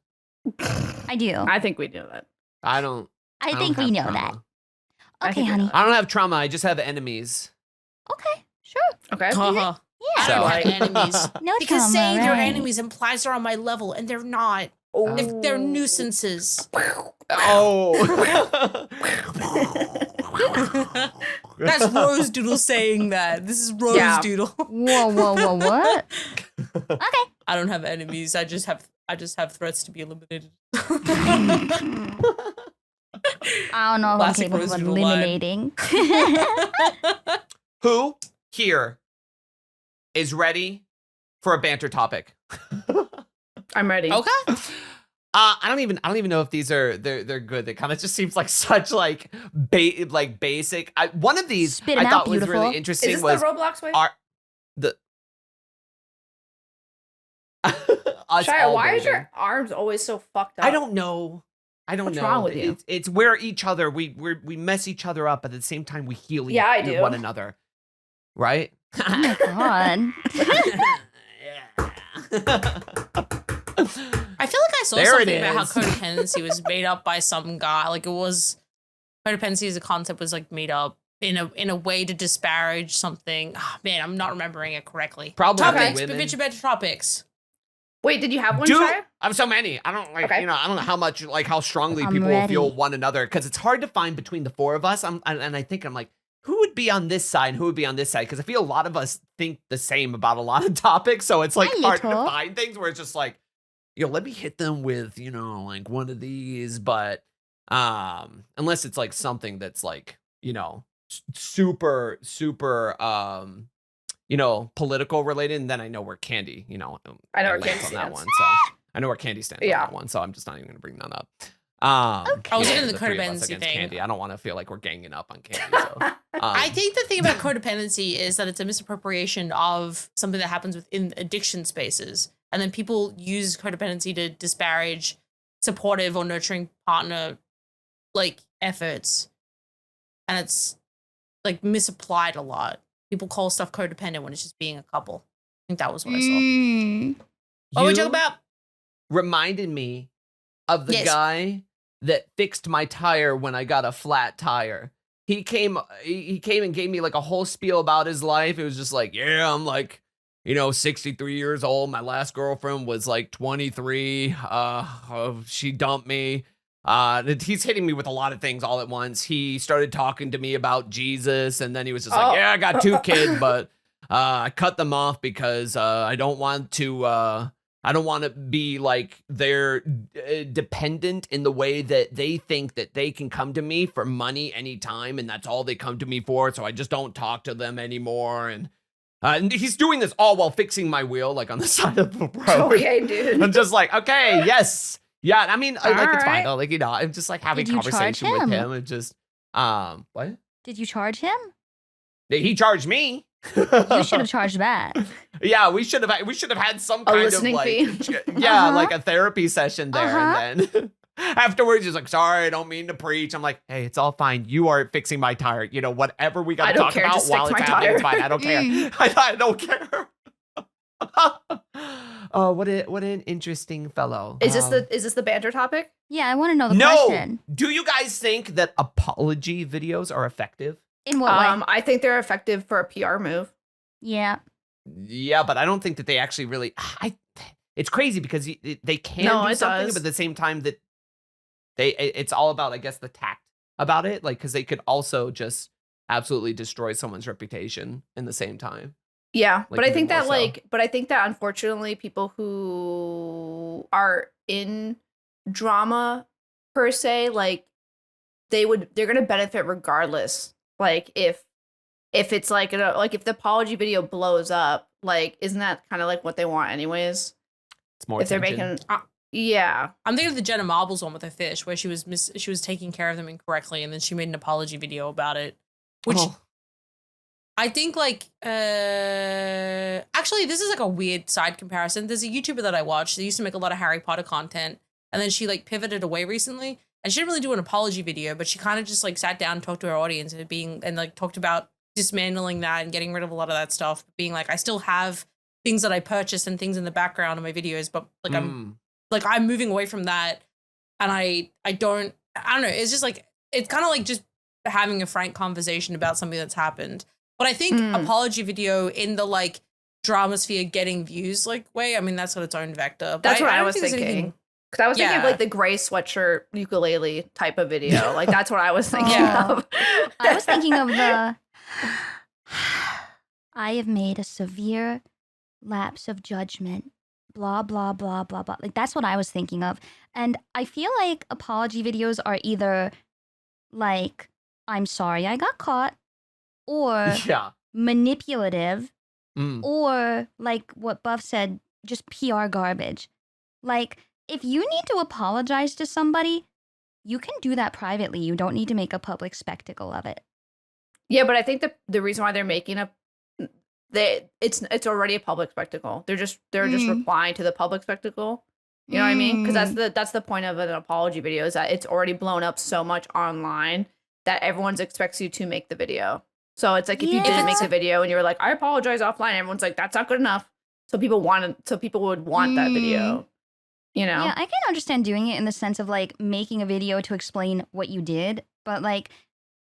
I do.
I think we know that.
I don't.
I
don't
think we
have
know
trauma.
I
Okay,
think we
honey.
know
I don't have trauma. I just have enemies.
Okay, sure.
Okay.
Uh-huh.
Yeah.
I don't
So-
have enemies.
No
Because
trauma,
saying they're
right.
enemies implies they're on my level, and they're not. They're nuisances.
Oh.
That's Rose Doodle saying that. This is Rose
Yeah.
Doodle.
Whoa, what? Okay.
I don't have enemies. I just have threats to be eliminated.
I don't know if I'm
Classic
capable
Rose
of
Doodle line.
eliminating.
Who here is ready for a banter topic?
I'm ready.
Okay.
I don't even know if these are they're good. It kind of just seems like such like basic. One of these
Spit 'em
I
out,
thought was
beautiful.
really
Is
interesting
this
was
the Roblox way?
the us
Shia,
all
why is
bathing.
your arms always so fucked up?
I don't know.
What's wrong with you?
It's we're each other. We mess each other up, but at the same time we heal
Yeah, I do.
one another. Right?
Oh my god.
I feel like I saw
There it
something about how
is.
codependency was made up by some guy. Like it was codependency as a concept was like made up in a way to disparage something. Oh, man, I'm not remembering it correctly.
Probably
Topics,
women.
but VchiBanter topics.
Wait, did you have one,
Dude,
Shia?
I have so many. I don't like,
Okay.
I don't know how much, like how strongly
I'm
people will feel
ready.
one another because it's hard to find between the four of us. And I think I'm like, who would be on this side and who would be on this side? Because I feel a lot of us think the same about a lot of topics. So it's like
Hi,
hard to
little.
find things where it's just like, let me hit them with, like one of these. But unless it's like something that's like, super, political related, and then I know where Candy,
I know where
lands
Candy
on that
stands.
one. So I know where Candy stands on
Yeah.
that one. So I'm just not even gonna bring that up.
Okay.
I was
you
thinking
know,
the
three of us
codependency
against
thing.
Candy. I don't want to feel like we're ganging up on Candy. So
I think the thing about codependency is that it's a misappropriation of something that happens within addiction spaces. And then people use codependency to disparage supportive or nurturing partner like efforts. And it's like misapplied a lot. People call stuff codependent when it's just being a couple. I think that was what I saw.
Mm.
What were we
you
talking about?
reminded me of the
Yes.
guy that fixed my tire when I got a flat tire. He came and gave me like a whole spiel about his life. It was just like, yeah, I'm like, 63 years old. My last girlfriend was like 23. She dumped me. He's hitting me with a lot of things all at once. He started talking to me about Jesus, and then he was just like,
Oh.
yeah, I got 2 kids, but I cut them off because I don't want to be like they're dependent in the way that they think that they can come to me for money anytime, and that's all they come to me for. So I just don't talk to them anymore. And he's doing this all while fixing my wheel, like on the side of the road.
Okay, dude.
I'm just like, okay, yes, Yeah, I mean, like it's fine
Alright.
though. Like, you know, I'm just like having
Did you charge
conversation with
him?
him and just what?
Did you charge him?
He charged me.
You should have charged back.
Yeah, we should have had some
A
kind of
listening
like
fee.
yeah,
Uh-huh.
like a therapy session there, and then afterwards he's like, "Sorry, I don't mean to preach." I'm like, "Hey, it's all fine. You are fixing my tire. You know, whatever we got
I
to
don't
talk
care,
about
just
while
fix
it's
my
happening, it's
tire.
fine. I don't care. I don't care." Oh, what an interesting fellow.
Is this the banter topic?
Yeah, I want to know the
No.
question.
Do you guys think that apology videos are effective?
In what way?
I think they're effective for a PR move.
Yeah.
Yeah, but I don't think that they actually really. It's crazy because they can
No,
do
it
something,
does.
but at the same time that it's all about, I guess, the tact about it. Like, because they could also just absolutely destroy someone's reputation in the same time.
Yeah,
Like,
but I
even
think that
more so.
but I think that unfortunately people who are in drama per se, like they're gonna benefit regardless. Like if it's like like if the apology video blows up, like isn't that kind of like what they want anyways?
It's more
If they're
attention.
making yeah.
I'm thinking of the Jenna Marbles one with her fish, where she was taking care of them incorrectly, and then she made an apology video about it, which
Oh.
I think like actually this is like a weird side comparison. There's a YouTuber that I watch that used to make a lot of Harry Potter content, and then she like pivoted away recently, and she didn't really do an apology video, but she kind of just like sat down and talked to her audience and like talked about dismantling that and getting rid of a lot of that stuff, being like, I still have things that I purchased and things in the background of my videos, but like I'm moving away from that, and I don't know. It's just like it's kind of like just having a frank conversation about something that's happened. But I think apology video in the like drama sphere getting views like way, I mean that's got its own vector. But
That's what I
don't
was
think there's
thinking.
anything-
Because I was thinking of
Yeah.
like the gray sweatshirt ukulele type of video. Like that's what I was thinking
Yeah.
of.
I was thinking of the I have made a severe lapse of judgment. Blah, blah, blah, blah, blah. Like, that's what I was thinking of. And I feel like apology videos are either like, I'm sorry I got caught, or
Yeah.
manipulative,
Mm.
or like what Buff said, just PR garbage. Like, if you need to apologize to somebody, you can do that privately. You don't need to make a public spectacle of it.
Yeah, but I think the reason why they're making it's already a public spectacle. They're just replying to the public spectacle. You know what I mean? Because that's the point of an apology video, is that it's already blown up so much online that everyone expects you to make the video. So it's like if you didn't make the video and you were like, I apologize offline, everyone's like, that's not good enough. So people would want that video. You know?
Yeah, I can understand doing it in the sense of like making a video to explain what you did, but like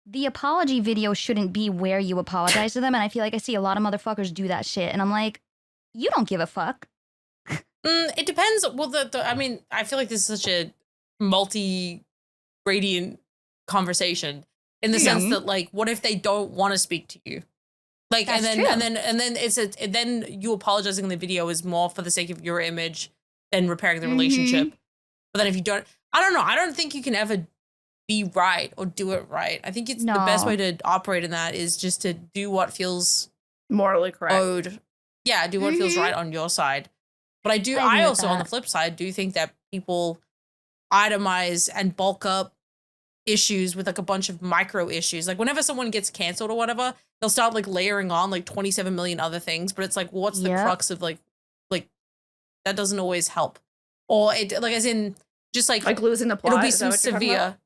the apology video shouldn't be where you apologize to them. And I feel like I see a lot of motherfuckers do that shit. And I'm like, you don't give a fuck.
It depends. Well, I mean, I feel like this is such a multi-gradient conversation in the sense that, like, what if they don't want to speak to you? Like,
That's
and then
true.
then you apologizing in the video is more for the sake of your image than repairing the relationship. But then if you don't, I don't know. I don't think you can ever be right or do it right. I think it's the best
No.
way to operate in that is just to do what feels
Morally correct.
owed. Yeah, do what feels right on your side. But I
I agree with
also on the
that.
flip side do think that people itemize and bulk up issues with like a bunch of micro issues. Like whenever someone gets canceled or whatever, they'll start like layering on like 27 million other things. But it's like, well, what's the
Yep.
crux of like that doesn't always help. Or it like as in just like
Like losing the plot.
it'll be
is that
some
what you're talking about?
severe.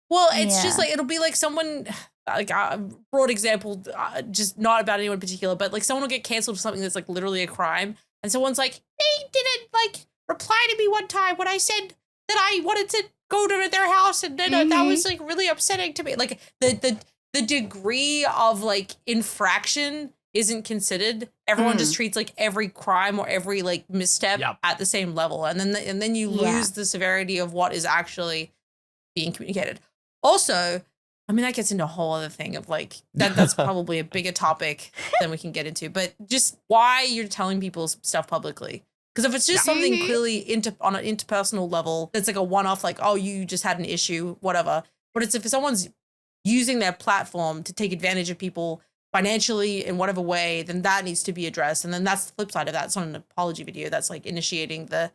Well, it's just
Yeah.
like it'll be like someone like a broad example, just not about anyone in particular, but like someone will get canceled for something that's like literally a crime, and someone's like, they didn't like reply to me one time when I said that I wanted to go to their house, and then that was like really upsetting to me. Like the degree of like infraction isn't considered. Everyone just treats like every crime or every like misstep
Yep.
at the same level, and then you
Yeah.
lose the severity of what is actually being communicated. Also, I mean, that gets into a whole other thing of like that's probably a bigger topic than we can get into, but just why you're telling people stuff publicly. Because if it's just something clearly on an interpersonal level, that's like a one-off, like, oh, you just had an issue, whatever. But it's if someone's using their platform to take advantage of people financially in whatever way, then that needs to be addressed. And then that's the flip side of that. It's not an apology video. That's like initiating the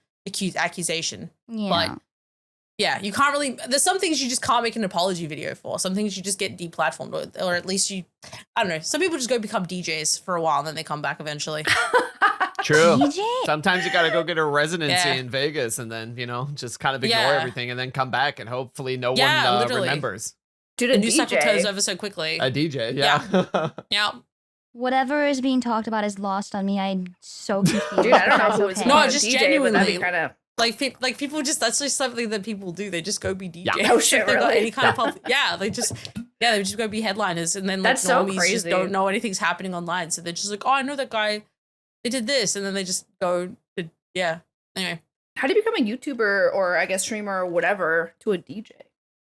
accusation.
Yeah.
But Yeah, you can't really. There's some things you just can't make an apology video for. Some things you just get deplatformed, or at least you. I don't know. Some people just go become DJs for a while and then they come back eventually.
True.
DJ?
Sometimes you got to go get a residency
Yeah.
in Vegas and then, just kind of ignore
Yeah.
everything and then come back and hopefully no
Yeah,
one
literally.
remembers.
Dude,
The
a
news cycle turns
DJ.
over so quickly.
A DJ, yeah.
Yeah.
Whatever is being talked about is lost on me. I'm so confused.
Dude, I don't know
That's
who it's
okay.
No,
a
just
DJ, but that'd be
genuinely.
kind of.
Like people just, that's just something that people do. They just go be DJs.
Yeah.
Oh, shit,
If they've got
really?
any kind of pub- they just go be headliners, and then like
That's so
normies just
crazy.
don't know anything's happening online, so they're just like, oh, I know that guy. They did this, and then they just go to Anyway,
How do you become a YouTuber or I guess streamer or whatever to a DJ?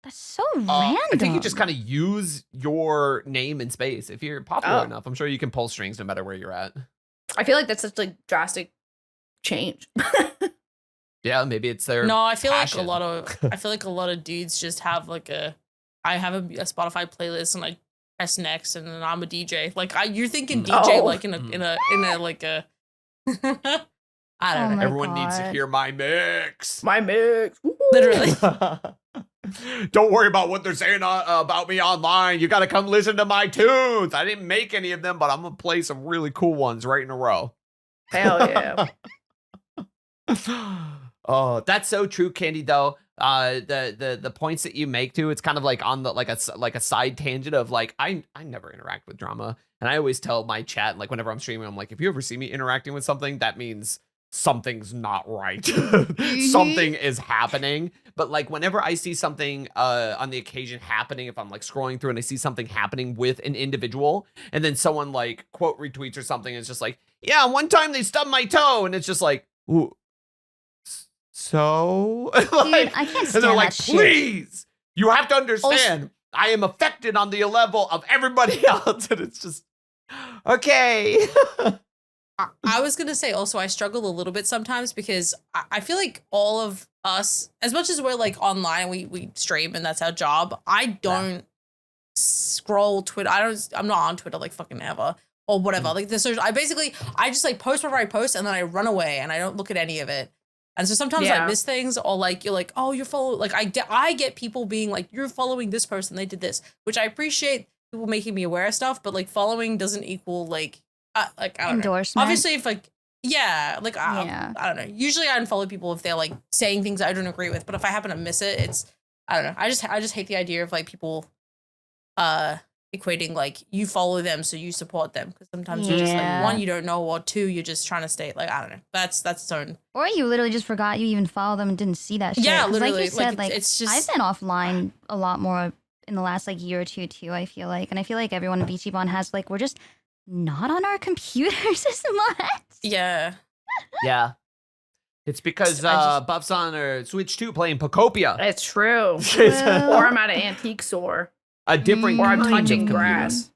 That's so random.
I think you just kind of use your name and space. If you're popular
Oh.
enough, I'm sure you can pull strings no matter where you're at.
I feel like that's such a drastic change.
Yeah, maybe it's their
no, I feel
passion.
like a lot of dudes just have like I have a Spotify playlist and I press next, and then I'm a DJ. Like you're thinking DJ
Oh.
like in a like a. I don't
Oh
know.
my
Everyone needs to
God.
hear my mix.
My mix. Woo.
Literally.
Don't worry about what they're saying about me online. You got to come listen to my tunes. I didn't make any of them, but I'm going to play some really cool ones right in a row.
Hell yeah.
Oh, that's so true, Candy, though. The points that you make too, it's kind of like on the like a side tangent of like I never interact with drama, and I always tell my chat, like whenever I'm streaming, I'm like, if you ever see me interacting with something, that means something's not right. Something is happening. But like whenever I see something on the occasion happening, if I'm like scrolling through and I see something happening with an individual, and then someone like quote retweets or something, it's just like, yeah, one time they stubbed my toe, and it's just like, ooh. So,
Dude,
like,
I can't
and
stand
they're like,
that shit.
please, you have to understand, I am affected on the level of everybody else, and it's just okay.
I was gonna say also I struggle a little bit sometimes because I feel like all of us, as much as we're like online, we stream and that's our job. I don't scroll Twitter. I'm not on Twitter like fucking ever or whatever. Like this, I just like post whatever I post and then I run away and I don't look at any of it. And so sometimes I
Yeah.
miss things, or like you're like, oh, you're following. Like I get people being like, you're following this person, they did this, which I appreciate people making me aware of stuff. But like following doesn't equal like I don't know.
Endorsement.
Obviously, if like
Yeah.
I don't know. Usually I unfollow people if they're like saying things I don't agree with. But if I happen to miss it, it's I don't know. I just hate the idea of like people equating like you follow them so you support them, because sometimes you're just like,
Yeah.
one, you don't know, or two, you're just trying to stay like I don't know. That's its own.
Or you literally just forgot you even followed them and didn't see that shit.
Yeah,
'Cause
literally.
Like you said,
Like, it's just
I've been offline a lot more in the last like year or two too, I feel like. And I feel like everyone in VchiBan has like, we're just not on our computers as much.
yeah.
Yeah. It's because
I
Buff's on her Switch 2 playing Pocopia.
It's true.
Well-
Or I'm at an antique store.
A different
Or I'm
kind of
touching
computer.
grass.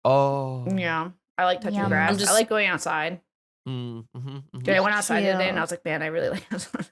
Oh.
Yeah. I like touching
Yum.
grass.
I'm just-
I like going outside. Dude, I went outside the other day and I was like, man, I really like this one.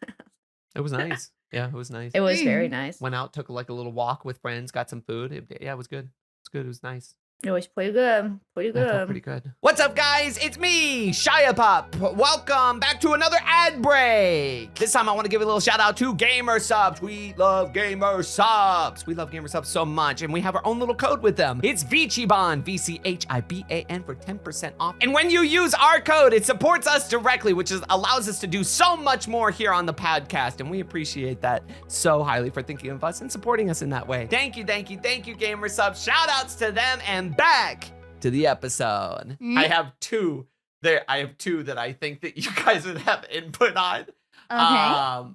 It was nice. Yeah, it was nice.
It was very nice.
Went out, took like a little walk with friends, got some food. Yeah, it was good. It's good. It was nice.
It was pretty good. Pretty
I felt
good.
pretty good. What's up, guys? It's me, Shia Pop. Welcome back to another ad break. This time I want to give a little shout out to GamerSupps. We love GamerSupps. We love GamerSupps so much, and we have our own little code with them. It's VchiBan, VchiBan for 10% off. And when you use our code, it supports us directly, which allows us to do so much more here on the podcast, and we appreciate that so highly for thinking of us and supporting us in that way. Thank you, GamerSupps. Shout outs to them, and back to the episode.
Mm.
I have two there. I have two that I think that you guys would have input on.
Okay.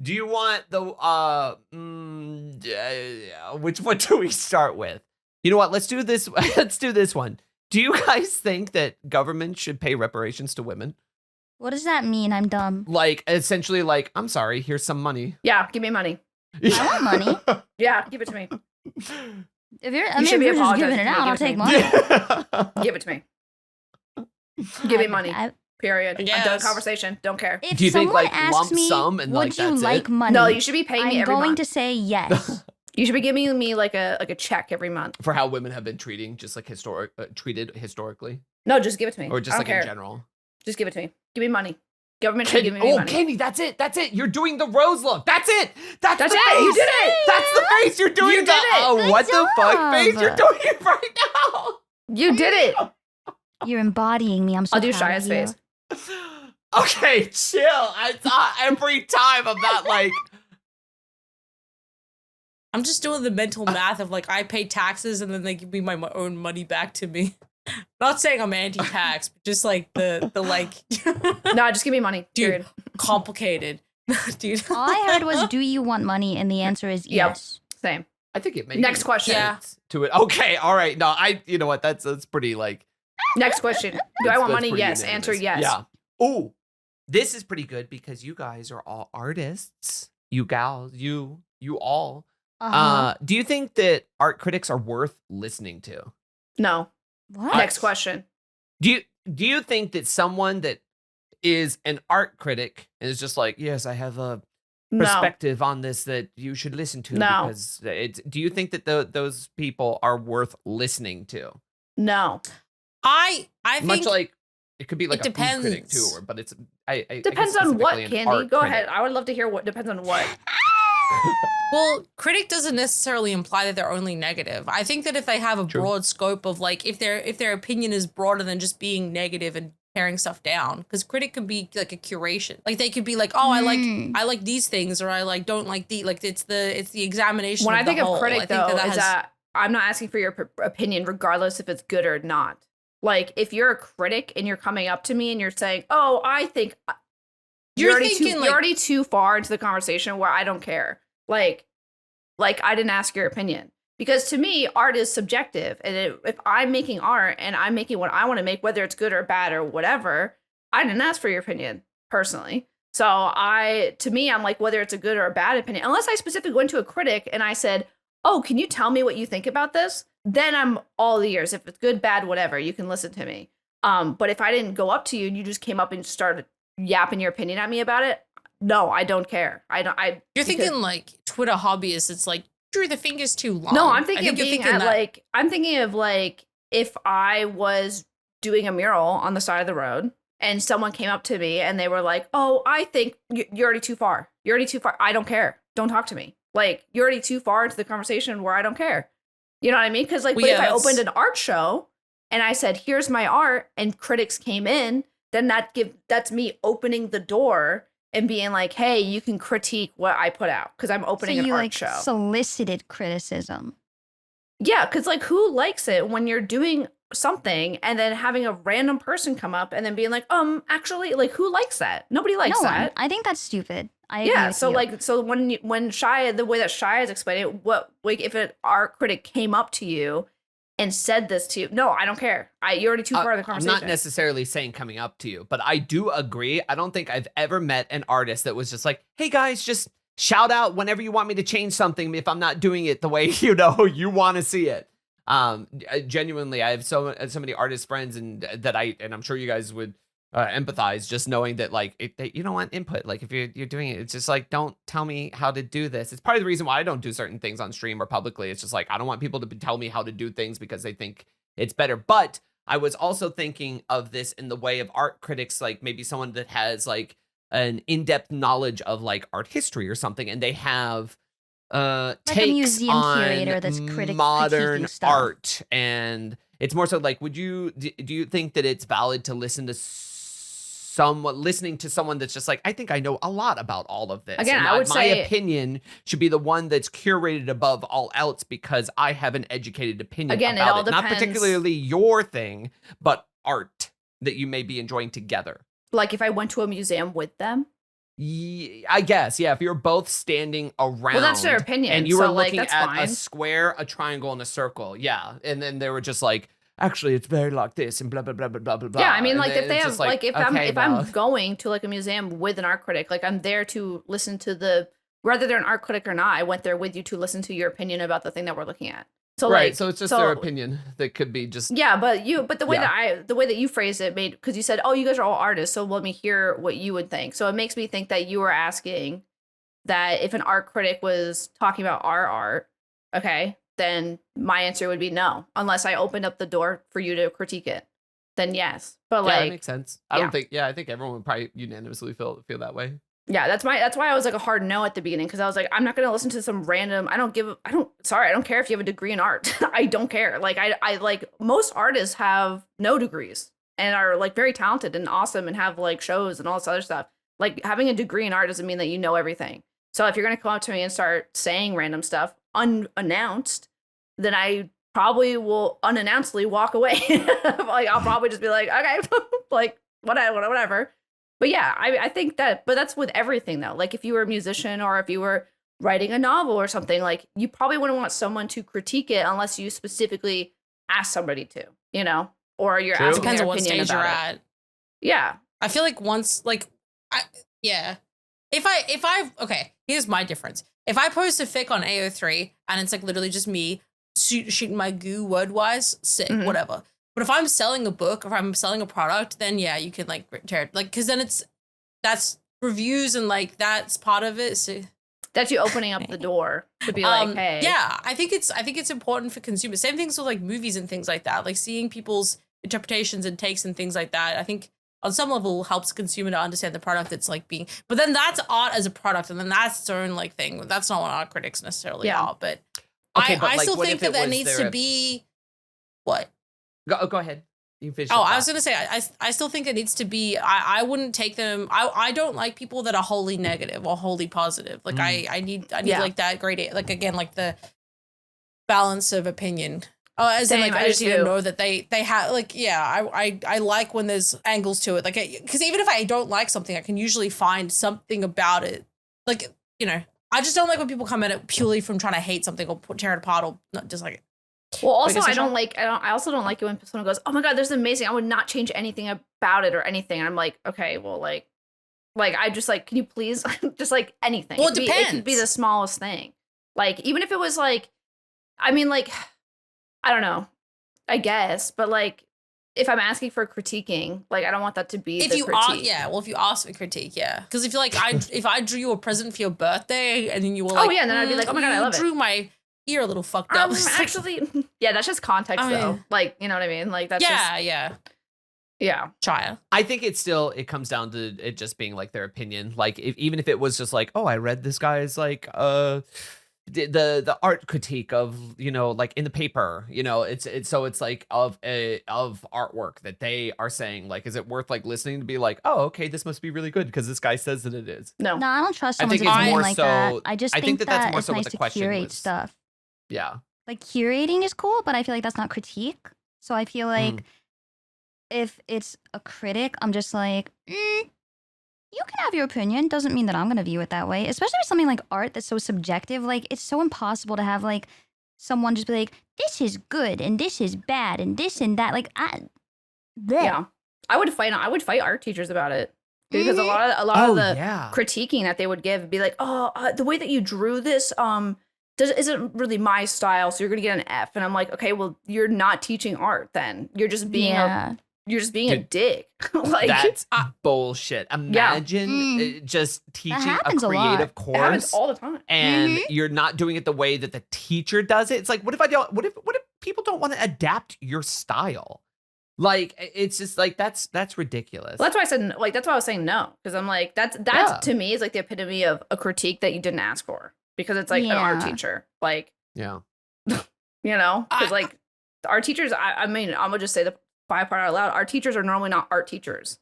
Do you want the which one do we start with? You know what? Let's do this. Let's do this one. Do you guys think that government should pay reparations to women?
What does that mean? I'm dumb.
Like essentially, like, I'm sorry, here's some money.
Yeah, give me money.
I want money.
Yeah, give it to me.
If you're,
You should be
if you're just giving
apologizing
it
to me.
out, I'll
Give it
take
to
money.
Give it to me. Give me money. Period. I'm done
Yes.
conversation. Don't care.
If
Do you think,
someone
like,
asks
lump
me,
sum and,
would
like,
you
that's
like
it?
money?
No, you should be paying me
I'm
every
going
month.
to say yes.
You should be giving me like a check every month.
For how women have been treated historically,
No, just give it to me.
or just
I
like
don't care.
in general.
Just give it to me. Give me money. Government should give me money.
Candy, that's it. That's it. You're doing the rose look. That's it. That's the
it.
face.
You did it.
That's the face. You're doing
You did it.
oh, what the fuck
job.
face? You're doing it right now.
You did it.
You're embodying me. I'm so
I'll do
proud of
Shia's
you.
face.
Okay, chill. It's not every time I'm not like.
I'm just doing the mental math of like I pay taxes and then they give me my own money back to me. Not saying I'm anti-tax, but just like the like.
No, just give me money.
Dude,
Period.
complicated, dude.
All I heard was, "Do you want money?" And the answer is
Yep.
yes.
Same.
I think it makes
Next question.
sense to it. Okay, all right. No, you know what? That's pretty like.
Next question. Do I want money?
pretty
Yes.
unanimous.
Answer yes.
Yeah. Oh, this is pretty good because you guys are all artists. You gals, you all. Do you think that art critics are worth listening to?
No.
What?
Next question.
Do you think that someone that is an art critic and is just like, yes, I have a
No.
perspective on this that you should listen to
No.
because do you think that those people are worth listening to?
No.
I
Much
think
like it could be like
it
a food critic too,
depends.
but it's I
Depends
guess
on what,
specifically an
Candy.
art
Go
critic.
ahead. I would love to hear what depends on what.
well, critic doesn't necessarily imply that they're only negative. I think that if they have a
True.
broad scope of like if their opinion is broader than just being negative and tearing stuff down, because critic could be like a curation. Like they could be like, oh, I like these things, or I like don't like the like it's the examination.
When
of
I think
the
of
whole.
critic,
I think
though,
that
is
has-
that I'm not asking for your opinion, regardless if it's good or not. Like, if you're a critic and you're coming up to me and you're saying, "Oh, I think,"
You're
already
thinking,
you're
like-
already too far into the conversation where I don't care. Like I didn't ask your opinion, because to me, art is subjective, and if I'm making art and I'm making what I want to make, whether it's good or bad or whatever, I didn't ask for your opinion personally. So to me, I'm like, whether it's a good or a bad opinion, unless I specifically went to a critic and I said, "Oh, can you tell me what you think about this?" Then I'm all ears. If it's good, bad, whatever, you can listen to me. But if I didn't go up to you and you just came up and started yapping your opinion at me about it, no, I don't care.
You're thinking like Twitter hobbyists. It's like drew the fingers too long.
No, I'm
I
thinking
think
of
you're
being
thinking
at
that-
I'm thinking of like if I was doing a mural on the side of the road and someone came up to me and they were like, "Oh, I think you're already too far. You're already too far. I don't care. Don't talk to me. Like, you're already too far into the conversation where I don't care." You know what I mean? Because like,
Well,
but
yeah,
if I
that's-
opened an art show and I said, "Here's my art," and critics came in, then that's me opening the door and being like, "Hey, you can critique what I put out," because I'm opening
so
an
you
art
like
show.
solicited criticism.
Yeah, because like, who likes it when you're doing something and then having a random person come up and then being like, actually, like, who likes that? Nobody likes
No
that.
one. I think that's stupid. I agree
Yeah,
with
so
you.
like, so when Shia, the way that Shia is explaining it, what, like, if an art critic came up to you and said this to you, no, I don't care. You're already too far in the
I'm
conversation.
not necessarily saying coming up to you, but I do agree. I don't think I've ever met an artist that was just like, "Hey guys, just shout out whenever you want me to change something if I'm not doing it the way you want to see it." Genuinely, I have so many artist friends, and I'm sure you guys would empathize just knowing that like you don't want input. Like if you're doing it, it's just like, don't tell me how to do this. It's part of the reason why I don't do certain things on stream or publicly. It's just like I don't want people to tell me how to do things because they think it's better. But I was also thinking of this in the way of art critics, like maybe someone that has like an in-depth knowledge of like art history or something, and they have
a
takes
museum
on
curator that's
modern
critiquing stuff.
art, and it's more so like, do you think that it's valid to listen to listening to someone that's just like, I think I know a lot about all of this.
Again,
And
I would
my
say-
opinion should be the one that's curated above all else because I have an educated opinion
Again, it
about
all
it. Not
depends-
particularly your thing, but art that you may be enjoying together.
Like if I went to a museum with them.
I guess, yeah. If you're both standing around,
that's their opinion,
and you were
so, like,
looking
that's
at
fine.
a square, a triangle, and a circle, yeah, and then they were just like, actually, it's very like this, and blah blah blah blah blah blah.
Yeah, I mean,
And
like
then
if they
it's
have
just
like if
okay, well,
I'm going to like a museum with an art critic, like I'm there to listen to whether they're an art critic or not, I went there with you to listen to your opinion about the thing that we're looking at. So
right,
like,
so it's just their opinion that could be just
Yeah, but the way
Yeah.
the way that you phrased it made, because you said, "Oh, you guys are all artists, so let me hear what you would think." So it makes me think that you were asking that if an art critic was talking about our art, okay, then my answer would be no, unless I opened up the door for you to critique it. then yes. But
Yeah, that
like,
makes sense. I don't think. Yeah, I think everyone would probably unanimously feel that way.
yeah, that's why I was like a hard no at the beginning, because I was like, I'm not gonna listen to some random. I don't care if you have a degree in art. I don't care. Like I like most artists have no degrees and are like very talented and awesome and have like shows and all this other stuff. Like having a degree in art doesn't mean that you know everything. So if you're gonna come up to me and start saying random stuff unannounced, then I probably will unannouncedly walk away. Like I'll probably just be like, okay, like whatever. But yeah, I think that, but that's with everything though. Like if you were a musician or if you were writing a novel or something, like you probably wouldn't want someone to critique it unless you specifically ask somebody to, you know, or you're asking
Depends
their
on what
opinion
stage you're
about it.
at.
Yeah.
I feel like once, like, if I okay, here's my difference. If I post a fic on AO3 and it's like literally just me shooting my goo word wise, sick, whatever. But if I'm selling a book or if I'm selling a product, then yeah, you can like tear it, like, because then that's reviews and like that's part of it. So
That's you opening up the door to be like, hey.
Yeah, I think it's important for consumers. Same things with like movies and things like that. Like seeing people's interpretations and takes and things like that. I think on some level helps the consumer to understand the product that's like being. But then that's art as a product, and then that's its own like thing. That's not what art critics necessarily are. But
Okay,
I
like,
still
what
think
if it
that
was
needs
there
to
a-
be what.
Go ahead. You finish.
Oh, I was gonna say I still think it needs to be. I wouldn't take them. I don't like people that are wholly negative or wholly positive. Like I need like that great, like again, like the balance of opinion. Oh, as in, like, I just need to know that they have, like, yeah, I like when there's angles to it, like, because even if I don't like something, I can usually find something about it, like, you know, I just don't like when people come at it purely from trying to hate something or tear it apart or not just like.
Well, also I also don't like it when someone goes, "Oh my god, this is amazing. I would not change anything about it or anything." And I'm like, okay, well, like I just like, can you please just like anything?
Well, it depends.
It could be the smallest thing. Like even if it was like, I mean, like, I don't know, I guess, but like if I'm asking for critiquing, like I don't want that to be
if
the
you
critique.
if you ask for critique, yeah, because if you like if I drew you a present for your birthday and then you were like,
oh yeah, and then I'd be like, oh my god, I love it.
Drew my ear a little fucked up.
Actually, yeah, that's just context though. Like, you know what I mean? Like that's yeah.
Shia.
I think it comes down to it just being like their opinion. Like even if it was just like, oh, I read this guy's like the art critique of, you know, like in the paper, you know, it's like of artwork that they are saying, like, is it worth like listening to be like, oh, okay, this must be really good because this guy says that it is.
No,
I don't trust
I
someone's
think it's
opinion
more
like
so-
that. I just
I
think
think that that's
that
more
it's
so what
nice
the
to
question
curate
was.
stuff.
Yeah.
Like curating is cool, but I feel like that's not critique. So I feel like if it's a critic, I'm just like, you can have your opinion. Doesn't mean that I'm gonna view it that way. Especially with something like art that's so subjective. Like it's so impossible to have like someone just be like, this is good and this is bad and this and that. Like
yeah, I would fight art teachers about it because a lot of the critiquing that they would give would be like, oh, the way that you drew this isn't really my style, so you're gonna get an F. And I'm like, okay, well, you're not teaching art then. You're just being a dick. Like
that's bullshit. Imagine just teaching a creative course.
It happens all the time.
And you're not doing it the way that the teacher does it. It's like, what if people don't want to adapt your style? Like, it's just like, that's ridiculous.
Well, that's why I said, like, that's why I was saying no. Because I'm like, that's to me is like the epitome of a critique that you didn't ask for. Because it's like an art teacher. Like,
yeah.
You know? Because like our teachers, I mean, I'm gonna just say the part out loud. Our teachers are normally not art teachers.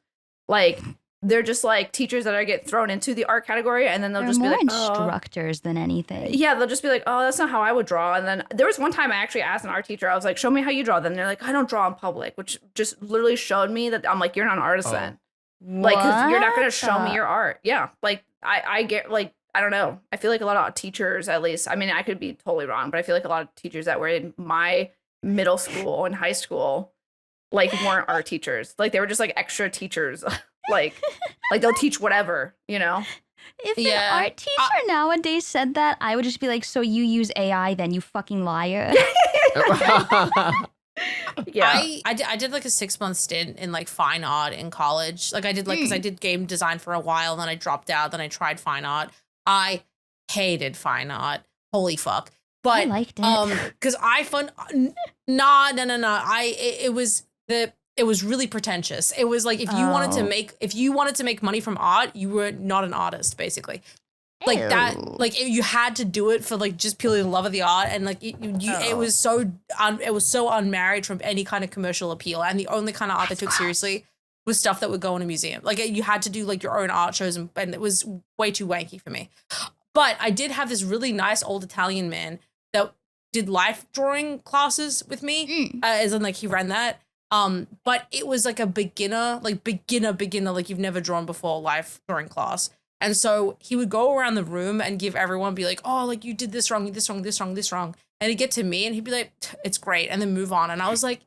Like, they're just like teachers that are get thrown into the art category, and then they'll just be like,
instructors than anything.
Yeah, they'll just be like, oh, that's not how I would draw. And then there was one time I actually asked an art teacher, I was like, show me how you draw. Then they're like, I don't draw in public, which just literally showed me that I'm like, you're not an artist then. Like, because you're not gonna show me your art. Yeah, like I get like, I don't know. I feel like a lot of teachers, at least, I mean, I could be totally wrong, but I feel like a lot of teachers that were in my middle school and high school, like, weren't art teachers. Like, they were just like extra teachers. like they'll teach whatever, you know?
If an art teacher nowadays said that, I would just be like, so you use AI then, you fucking liar.
Yeah.
I did like a 6-month stint in like fine art in college. Like I did like, because I did game design for a while, and then I dropped out, then I tried fine art. I hated fine art. Holy fuck. But
I liked it.
because I found it was really pretentious. It was like if you wanted to make money from art, you were not an artist, basically. Like that, like you had to do it for like just purely the love of the art, and like it was so unmarried from any kind of commercial appeal, and the only kind of art they took seriously was stuff that would go in a museum. Like you had to do like your own art shows, and it was way too wanky for me. But I did have this really nice old Italian man that did life drawing classes with me, as in like he ran that. But it was like a beginner, like you've never drawn before life drawing class. And so he would go around the room and give everyone, be like, oh, like you did this wrong, this wrong, this wrong, this wrong. And he'd get to me and he'd be like, it's great. And then move on. And I was like,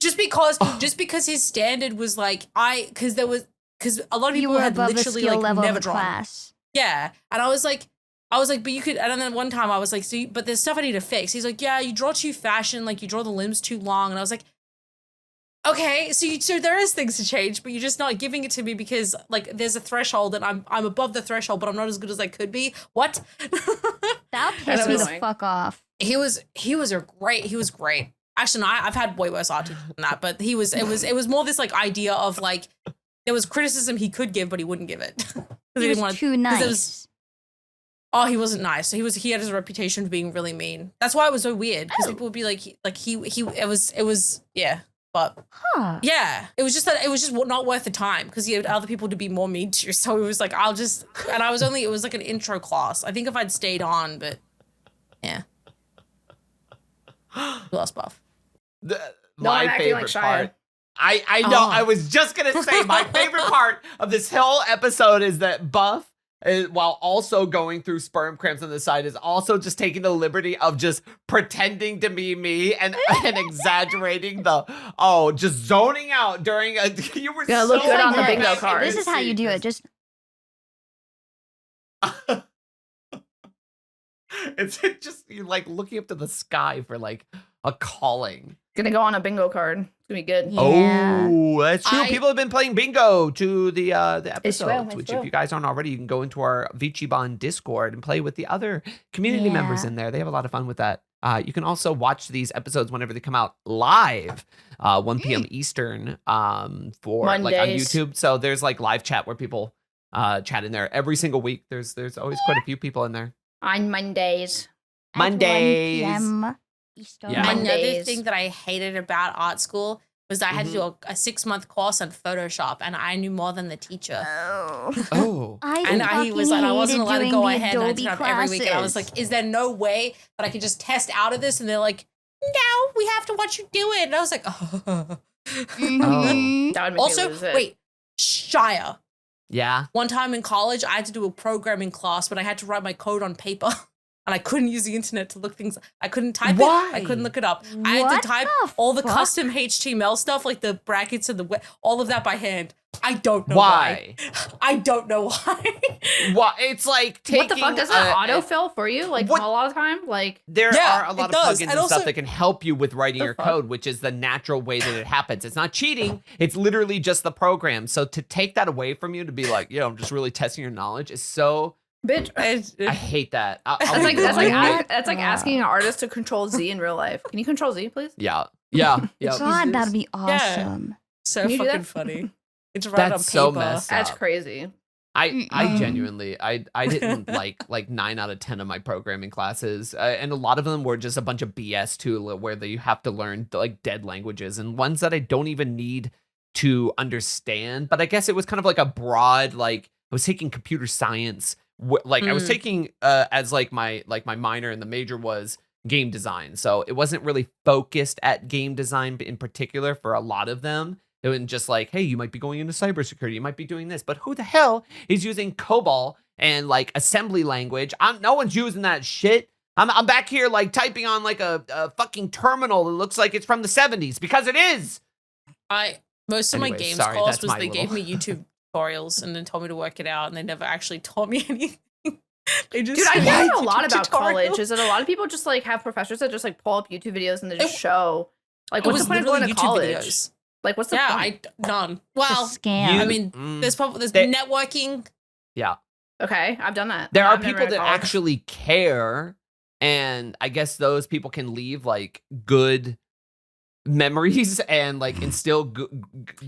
just because his standard was like, because a lot of people had literally like never drawn. Class. Yeah. And I was like, but you could, and then one time I was like, but there's stuff I need to fix. He's like, yeah, you draw too fashion, like you draw the limbs too long. And I was like, okay, so there is things to change, but you're just not giving it to me because like there's a threshold and I'm above the threshold, but I'm not as good as I could be. What?
That pissed me the fuck off.
He was great. Actually, no, I've had way worse art teachers than that, but it was more this like idea of like there was criticism he could give, but he wouldn't give it.
He was too nice.
He wasn't nice. He had his reputation for being really mean. That's why it was so weird because people would be like it was yeah. But yeah, it was just not worth the time because he had other people to be more mean to. So it was like, it was like an intro class. I think if I'd stayed on, but yeah. We lost Buff.
My favorite part. I know, I was just going to say my favorite part of this whole episode is that Buff, while also going through sperm cramps on the side, is also just taking the liberty of just pretending to be me and exaggerating just zoning out during you were so
look good on the bingo card.
This is how you do it. Just
it's just you're like looking up to the sky for like a calling.
Gonna go on a bingo card. It's gonna be good.
Yeah.
Oh, that's true. People have been playing bingo to the episodes, which if you guys aren't already, you can go into our VchiBan Discord and play with the other community members in there. They have a lot of fun with that. You can also watch these episodes whenever they come out live, 1 p.m. Eastern, for
Mondays.
like on YouTube. So there's like live chat where people chat in there every single week. There's always quite a few people in there.
On Mondays.
At 1 p.m. Eastern.
Yeah.
Another thing that I hated about art school was that I had to do a 6-month course on Photoshop, and I knew more than the teacher.
Oh.
I wasn't allowed to go ahead and I did it every week. And I was like, is there no way that I could just test out of this? And they're like, no, we have to watch you do it. And I was like, oh.
Mm-hmm.
That would make
Also,
me lose it.
wait, Shia.
Yeah.
One time in college, I had to do a programming class, but I had to write my code on paper. And I couldn't use the internet to look things. I couldn't type it. I couldn't look it up. I had to type all the custom HTML stuff, like the brackets and all of that by hand. I don't know why. I don't know why.
Why? It's like taking.
What the fuck? Does that autofill for you? Like a lot of time? Like
there are a lot of plugins and
also,
stuff that can help you with writing your code, which is the natural way that it happens. It's not cheating. It's literally just the program. So to take that away from you, to be like, I'm just really testing your knowledge, is so.
Bitch,
I hate that.
That's like asking an artist to control Z in real life. Can you control Z, please?
Yeah.
God, that'd be awesome.
So fucking funny. It's right on paper.
So messed up.
That's crazy.
I genuinely, I didn't like 9 out of 10 of my programming classes, and a lot of them were just a bunch of BS too, where you have to learn like dead languages and ones that I don't even need to understand. But I guess it was kind of like a broad, like I was taking computer science. I was taking as like my minor, and the major was game design. So it wasn't really focused at game design in particular for a lot of them. It wasn't just like, hey, you might be going into cybersecurity, you might be doing this, but who the hell is using COBOL and like assembly language? No one's using that shit. I'm back here like typing on like a fucking terminal that looks like it's from the 70s because it is.
Most of my games course was they gave me YouTube tutorials and then told me to work it out, and they never actually taught me anything. They just
I hear a lot about college is that a lot of people just like have professors that just like pull up YouTube videos and they just show like what's the point of going to college? Videos. Like what's the point?
None. Well,
scam.
I mean, there's networking.
Yeah.
Okay, I've done that.
There are people that actually care, and I guess those people can leave like good memories and like instill good.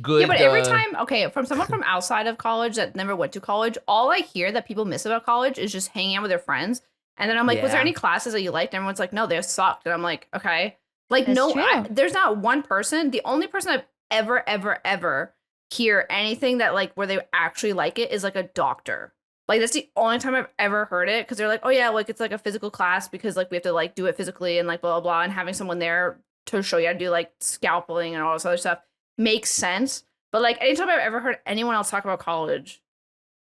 Yeah, but every time, from someone from outside of college that never went to college, all I hear that people miss about college is just hanging out with their friends. And then I'm like, was there any classes that you liked? And everyone's like, no, they sucked. And I'm like, okay. Like, there's not one person. The only person I've ever hear anything that like where they actually like it is like a doctor. Like that's the only time I've ever heard it, because they're like, oh yeah, like it's like a physical class because like we have to like do it physically and like blah blah blah, and having someone there to show you how to do like scalping and all this other stuff makes sense. But like anytime I've ever heard anyone else talk about college,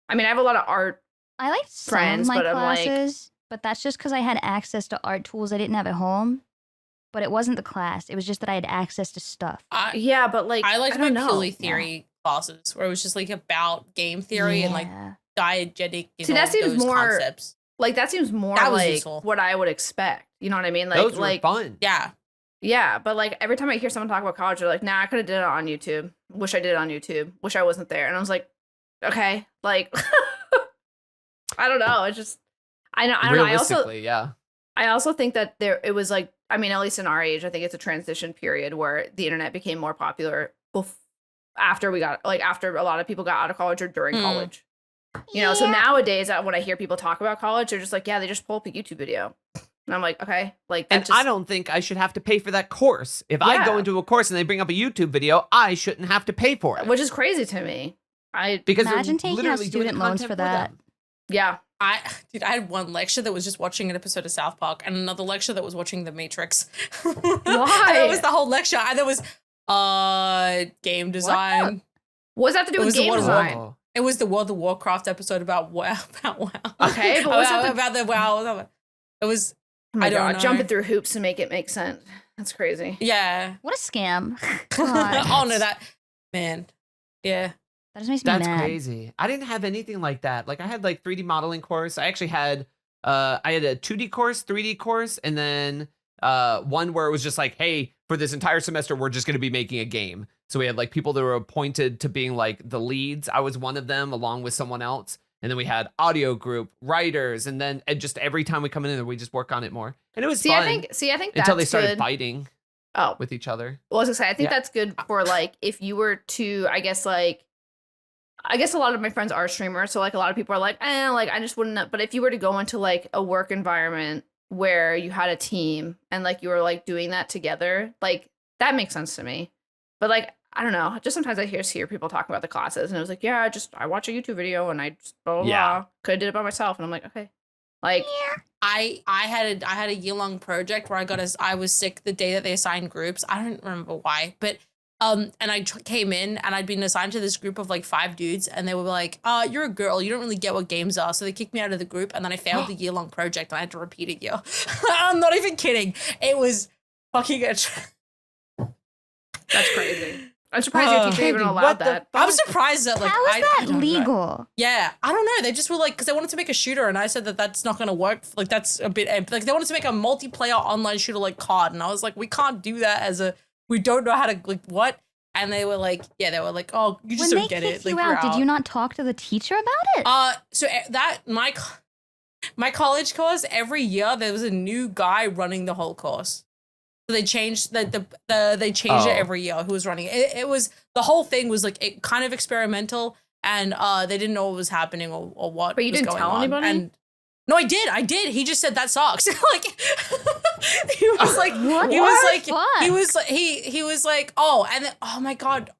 I mean, I have a lot of art.
I liked some of my classes, but that's just because I had access to art tools I didn't have at home. But it wasn't the class. It was just that I had access to stuff.
Yeah, but like
I liked my purely theory classes where it was just like about game theory and like diegetic.
See, that seems
those
more
concepts.
Like that seems more like useful. What I would expect. You know what I mean? Like
those were
like
fun.
Yeah. Yeah, but like every time I hear someone talk about college, they're like, nah, I could have did it on YouTube. Wish I did it on YouTube. Wish I wasn't there. And I was like, okay, like I don't know. It's just I don't know. I also think that it was like, I mean, at least in our age, I think it's a transition period where the internet became more popular after a lot of people got out of college or during college. You know, so nowadays when I hear people talk about college, they're just like, yeah, they just pull up a YouTube video. And I'm like, okay, like,
I don't think I should have to pay for that course. If I go into a course and they bring up a YouTube video, I shouldn't have to pay for it.
Which is crazy to me.
Because
imagine taking out student loans for that.
Yeah.
I had one lecture that was just watching an episode of South Park and another lecture that was watching The Matrix.
Why?
That was the whole lecture. And there was game design.
What does that have to do with game design?
It was the World of Warcraft episode about WoW.
Okay, but what's
about the WoW? It was.
Oh my God, jumping through hoops to make it make sense. That's crazy.
Yeah.
What a scam.
Oh no, that man. Yeah.
That just makes me mad.
That's crazy. I didn't have anything like that. Like I had like 3D modeling course. I actually had I had a 2D course, 3D course, and then one where it was just like, hey, for this entire semester, we're just going to be making a game. So we had like people that were appointed to being like the leads. I was one of them along with someone else. And then we had audio group, writers, and then just every time we come in there, we just work on it more. And it was fun.
I think
until they started fighting with each other.
Well, I was gonna say, I think that's good for like if you were to, I guess a lot of my friends are streamers, so like a lot of people are like, like I just wouldn't. But if you were to go into like a work environment where you had a team and like you were like doing that together, like that makes sense to me. But like I don't know, just sometimes I hear people talk about the classes, and it was like, yeah, I watch a YouTube video and I just blah, blah, blah. Could have did it by myself, and I'm like, okay, like
I had a year-long project where I was sick the day that they assigned groups. I don't remember why, but. And I came in and I'd been assigned to this group of like 5 dudes, and they were like, you're a girl, you don't really get what games are. So they kicked me out of the group, and then I failed the year-long project and I had to repeat a year. I'm not even kidding. It was fucking
That's crazy. I'm surprised your teacher even allowed that.
I'm surprised that like
how is that legal?
Yeah, I don't know. They just were like, because they wanted to make a shooter, and I said that that's not going to work. Like that's a bit like they wanted to make a multiplayer online shooter like COD, and I was like, we can't do that we don't know how to like what. And they were like, oh, you just don't get it.
When they kicked you out, did you not talk to the teacher about it?
So that my college course, every year there was a new guy running the whole course. So they changed they changed it every year who was running it. It was the whole thing was like kind of experimental, and they didn't know what was happening or what.
But you didn't tell anybody?
And no, I did. He just said that sucks. Like he was like,
what?
He was like, oh, and then, oh my god.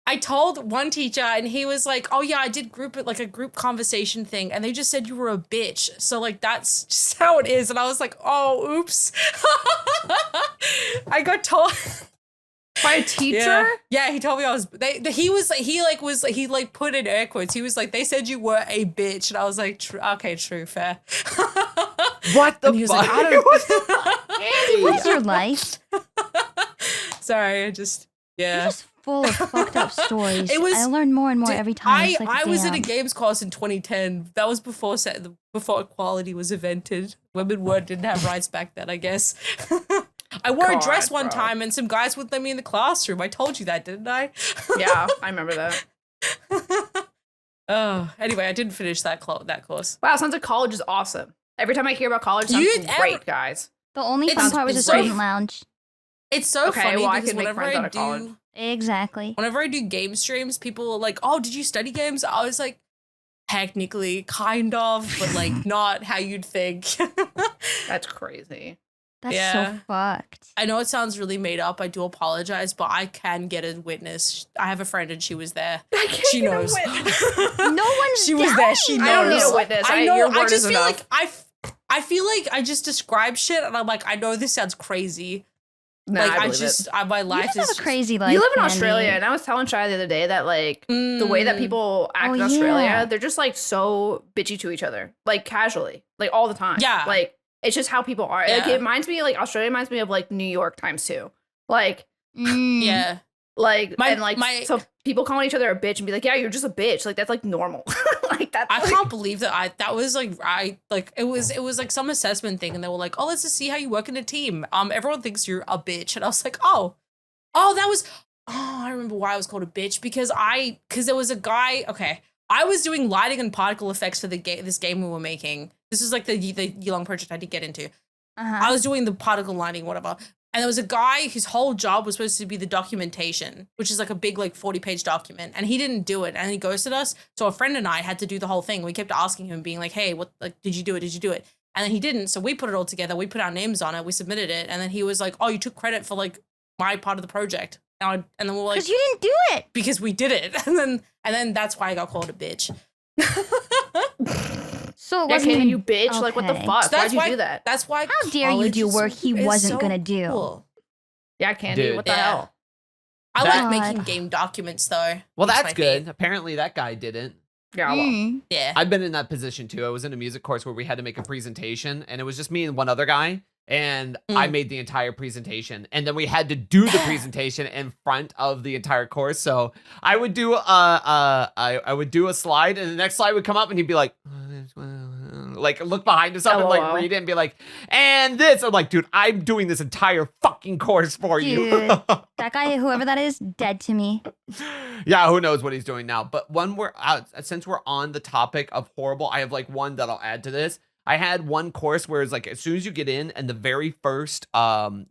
I told one teacher, and he was like, oh yeah, I did a group conversation thing, and they just said you were a bitch. So like that's just how it is. And I was like, oh, oops. I got told.
By a teacher?
Yeah, he told me I was. He put in air quotes. He was like, they said you were a bitch, and I was like, okay, true, fair.
What the fuck?
What's your life?
Sorry,
You're just full of fucked up stories. I learn more and more every time.
I was in a games course in 2010. That was before equality was invented. Women didn't have rights back then, I guess. I wore a dress one time, and some guys wouldn't let me in the classroom. I told you that, didn't I?
Yeah, I remember that.
Oh, anyway, I didn't finish that course.
Wow, sounds like college is awesome. Every time I hear about college, it sounds great, guys.
The only fun part was the student lounge.
It's so
Okay,
funny
well, I
because
could make
whenever
friends out
I
of college.
do
Exactly.
whenever I do game streams, people are like, "Oh, did you study games?" I was like, technically, kind of, but like not how you'd think.
That's crazy.
That's
Yeah.
so fucked.
I know it sounds really made up. I do apologize, but I can get a witness. I have a friend and she was there. She knows.
No one's
She was there. She knows.
I don't need a witness.
I know.
Your word
I just
is
feel
enough.
like I feel like I just described shit, and I'm like, I know this sounds crazy.
Nah,
Like I
believe
just,
it.
my
You
life
just
is
have a crazy life.
You live in
Mandy.
Australia, and I was telling Shia the other day that like the way that people act
Oh,
in Australia,
yeah.
they're just like so bitchy to each other, like casually, like all the time.
Yeah.
like it's just how people are. Like
Yeah.
it reminds me, like Australia reminds me of like New York times two. Like
Yeah.
so people calling each other a bitch and be like, yeah, you're just a bitch. Like that's like normal. Like that's.
I
like,
can't believe that was it was like some assessment thing, and they were like, "Oh, let's just see how you work in a team." Everyone thinks you're a bitch, and I was like, "Oh, I remember why I was called a bitch because there was a guy. Okay, I was doing lighting and particle effects for this game we were making. This is like the year-long project I did get into. I was doing the particle lighting, whatever. And there was a guy whose whole job was supposed to be the documentation, which is like a big, like 40-page document. And he didn't do it. And he ghosted us. So a friend and I had to do the whole thing. We kept asking him, being like, hey, what, like, did you do it? Did you do it? And then he didn't. So we put it all together. We put our names on it. We submitted it. And then he was like, oh, you took credit for like my part of the project. And then we're like,
because you didn't do it.
because we did it. And then that's why I got called a bitch.
So it
yeah,
wasn't
Katie,
even
you bitch. Like what the
okay.
fuck?
So that's
Why'd you
why-
do that?
That's why.
How dare you
college
do
is-
work he
is
wasn't
so
gonna do?
cool.
Yeah, Candy.
Dude.
What the
Yeah.
hell?
I
That-
like making game documents though.
Well,
It's
that's
my
good.
fave.
Apparently, that guy didn't.
Yeah, well.
Mm.
Yeah.
I've been in that position too. I was in a music course where we had to make a presentation, and it was just me and one other guy, and I made the entire presentation, and then we had to do the presentation in front of the entire course. So I would do I would do a slide, and the next slide would come up, and he'd be like look behind himself and like
LOL.
read it and be like, and this. I'm like, dude, I'm doing this entire fucking course for you.
Dude. That guy, whoever that is, dead to me.
Yeah, who knows what he's doing now. But since we're on the topic of horrible, I have like one that I'll add to this. I had one course where it's like as soon as you get in and the very first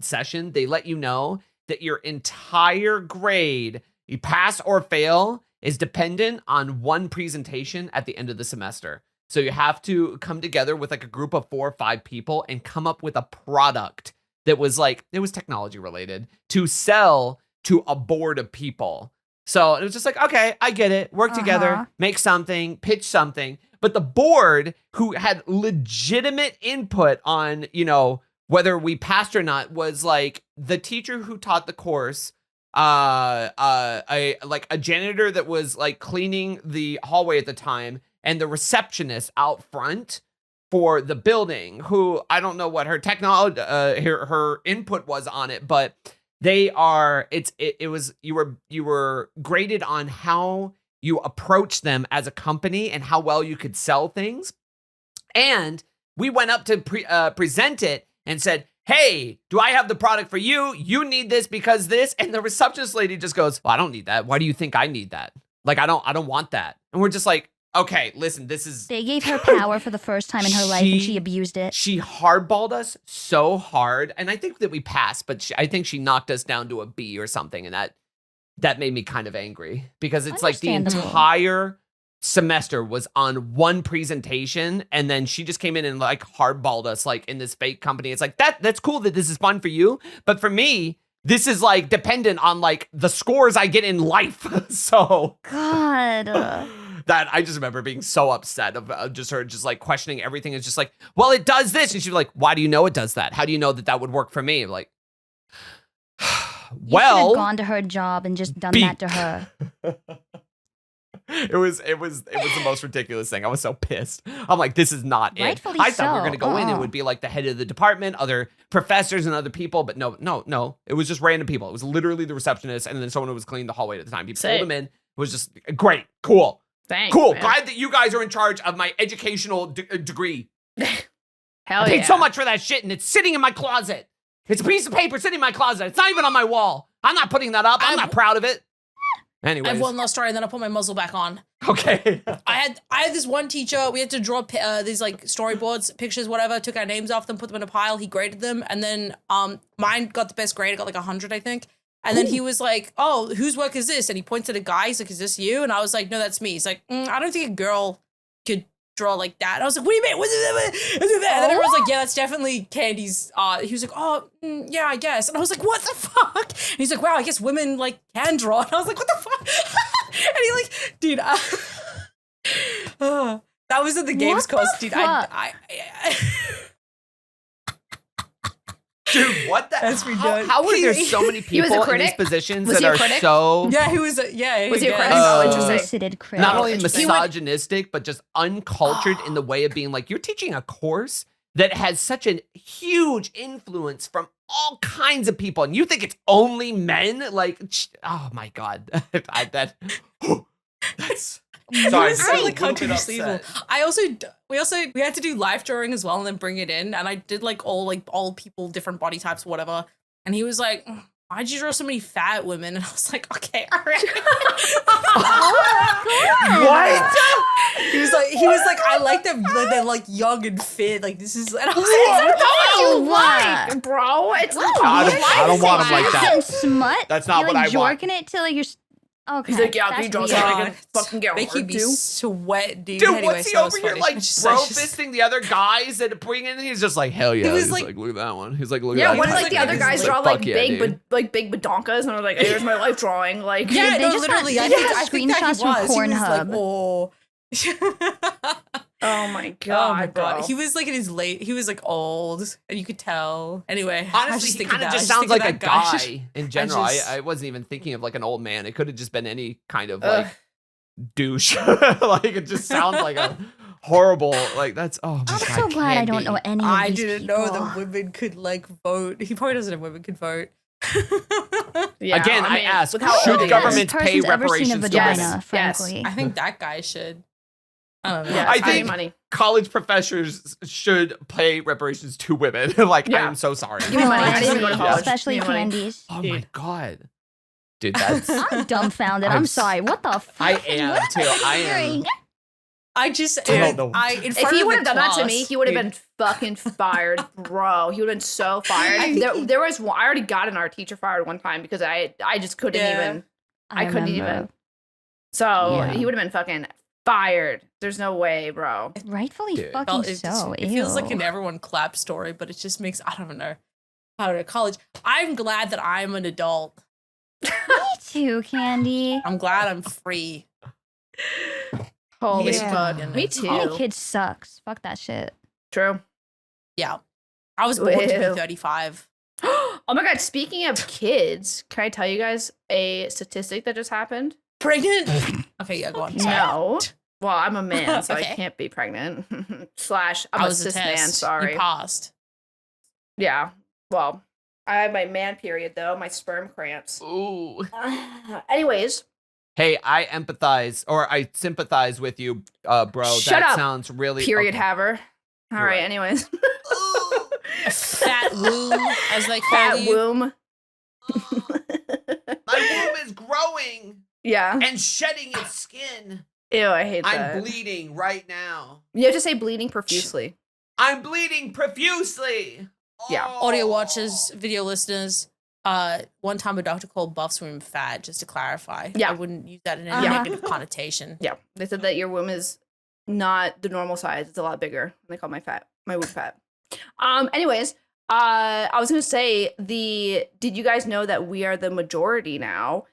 session, they let you know that your entire grade, you pass or fail, is dependent on one presentation at the end of the semester. So you have to come together with like a group of 4 or 5 people and come up with a product that was like, it was technology related to sell to a board of people. So it was just like, okay, I get it. Work together, make something, pitch something. But the board, who had legitimate input on, you know, whether we passed or not, was like the teacher who taught the course, a janitor that was like cleaning the hallway at the time, and the receptionist out front for the building, who I don't know what her technology, her input was on it, but they are, you were graded on how you approach them as a company and how well you could sell things. And we went up to present it and said, hey, do I have the product for you? You need this because this. And the receptionist lady just goes, well, I don't need that. Why do you think I need that? Like, I don't want that. And we're just like, okay, listen, this is...
They gave her power for the first time in her life, and she abused it.
She hardballed us so hard. And I think that we passed, but I think she knocked us down to a B or something. And that made me kind of angry because it's like the
Understandable.
entire semester was on one presentation, and then she just came in and like hardballed us like in this fake company. It's like, that's cool that this is fun for you, but for me, this is like dependent on like the scores I get in life. So
God.
that I just remember being so upset of just her just like questioning everything. It's just like, well, it does this, and she's like, why do you know it does that? How do you know that would work for me? I'm like,
You should
well,
have gone to her job and just done that to her.
It was the most ridiculous thing. I was so pissed. I'm like, this is not it.
Rightfully
I thought we were
so.
gonna go in and it would be like the head of the department, other professors and other people, but no. It was just random people. It was literally the receptionist and then someone who was cleaning the hallway at the time. He pulled them in. It was just great, cool,
Thanks,
cool.
man.
Glad that you guys are in charge of my educational degree.
Hell
I paid
yeah.
so much for that shit, and it's sitting in my closet. It's a piece of paper sitting in my closet. It's not even on my wall. I'm not putting that up. I'm not proud of it.
I
Anyways.
have one last story, and then I'll put my muzzle back on.
Okay.
I had this one teacher. We had to draw these like storyboards, pictures, whatever. Took our names off them, put them in a pile. He graded them, and then mine got the best grade. I got like 100, I think. And then he was like, "Oh, whose work is this?" And he pointed at a guy. He's like, "Is this you?" And I was like, "No, that's me." He's like, "I don't think a girl could draw like that." And I was like, "What do you mean? What's that?" And then everyone's like, "Yeah, that's definitely Candy's." He was like, "Oh, yeah, I guess." And I was like, "What the fuck?" And he's like, "Wow, I guess women like can draw." And I was like, "What the fuck?" And he like, dude, that was at the games course, dude.
Dude, what the?
That's redone.
How are there so many people in these positions
Was
that
he a
are
critic?
so
Yeah, he was. Yeah,
Was he a critic?
Oh,
interesting.
Solicited critic.
not only
Interesting.
misogynistic, but just uncultured in the way of being like, you're teaching a course that has such a huge influence from all kinds of people, and you think it's only men? Like, oh my god, that's. Sorry,
It's
I'm
so
a
like
little bit
controversial.
upset.
We had to do live drawing as well and then bring it in, and I did like all people, different body types, whatever. And he was like, "Why'd you draw so many fat women?" And I was like, "Okay, all right."
What?
He was like, "I like them. They're like young and fit. Like this is." And I was
Oh,
What,
what?
bro? It's not.
I don't want him like that.
And smut.
That's not
You're,
what
like,
I want.
jorking it till like you're. Okay.
He's like, yeah, can
that's
you draw
weird.
something I
God.
can fucking get
make you
hard
be
to?
sweat, dude.
Dude,
Anyway,
what's he
so it was
over here
funny.
like
I just-
bro fisting the other guys that bring in? He's just like, hell yeah.
was
He's
like-
like, look at that one. He's like, look
Yeah,
at that
what
one.
if like the other
He's
guys
like,
draw like
fuck yeah,
big,
dude.
like big badonkas, and I was like, "Here's my life drawing." Like,
Yeah,
They
no,
just
literally.
got-
I
they
think
just
that he
screenshots from
was. He was like,
Pornhub.
oh.
oh my god,
Oh my god,
bro.
he was like in his late. He was like old, and you could tell. Anyway, I was
Honestly,
just
he
thinking
kind of
that.
just
I
sounds
think
like a
of that
guy in general.
just-
I wasn't even thinking of like an old man. It could have just been any kind of
Ugh.
like douche. Like it just sounds like a horrible. Like that's oh my
I'm
god.
so glad I don't
Candy.
know any of
I
these
didn't know
people.
that women could like vote. He probably doesn't know women could vote.
Yeah,
Again, I
mean,
ask,
with how
should
old he
government-
is.
This
pay
person's ever seen a
reparations to
vagina,
women.
frankly.
I think that guy should. I don't know.
Yeah,
I
it's
think-
money.
College professors should pay reparations to women. Like
Yeah.
I'm so sorry.
Give me money. I didn't even go to
Honestly,
college.
especially
Give me money.
candies.
Oh my
Dude.
god. Dude, that's
I'm dumbfounded.
I'm
I'm
s-
sorry. What the fuck?
I
is
am
what
too. I am.
hearing?
I just
I don't know.
in
If
front
he
of
would
the
have done that to
class,
me, he would have
dude.
been fucking fired, bro. He would have been so fired.
I think
There was one, I already got an art teacher fired one time because I just couldn't
Yeah.
even. I couldn't
remember.
even. So
Yeah.
he would have been fucking fired. There's no way, bro.
Rightfully
Dude.
fucking
Well, it, just,
so.
it feels like
Ew.
an everyone clap story, but it just makes I don't know. College. I'm glad that I'm an adult.
Me too, Candy.
I'm glad I'm free.
Holy
Yeah.
fuck.
Yeah.
Me
Being a
too.
kid sucks. Fuck that shit.
True.
Yeah. I was born to
Ew.
be 35.
Oh my god, speaking of kids, can I tell you guys a statistic that just happened?
Pregnant? Okay, yeah, go on. Sorry.
No. Well, I'm a man, so I
Okay.
can't be pregnant. Slash, I'm
I
a
was a
cis man,
test.
sorry.
You passed.
Yeah. Well, I have my man period though, my sperm cramps.
Ooh.
Anyways,
Hey, I empathize or I sympathize with you, bro.
Shut
that
up,
sounds really
period
okay.
haver. All
You're
right,
right.
anyways.
Fat womb, as they call
Fat
you.
womb.
My womb is growing
Yeah.
and shedding its skin.
Ew, I hate
I'm
that.
bleeding right now.
You have to say bleeding profusely.
I'm bleeding profusely.
Yeah.
Oh.
Audio watchers, video listeners. One time a doctor called buffs women fat, just to clarify.
Yeah.
I wouldn't use that in any
Uh-huh.
negative connotation.
Yeah. They said that your womb is not the normal size. It's a lot bigger. They call my womb fat. Anyways, I was gonna say did you guys know that we are the majority now?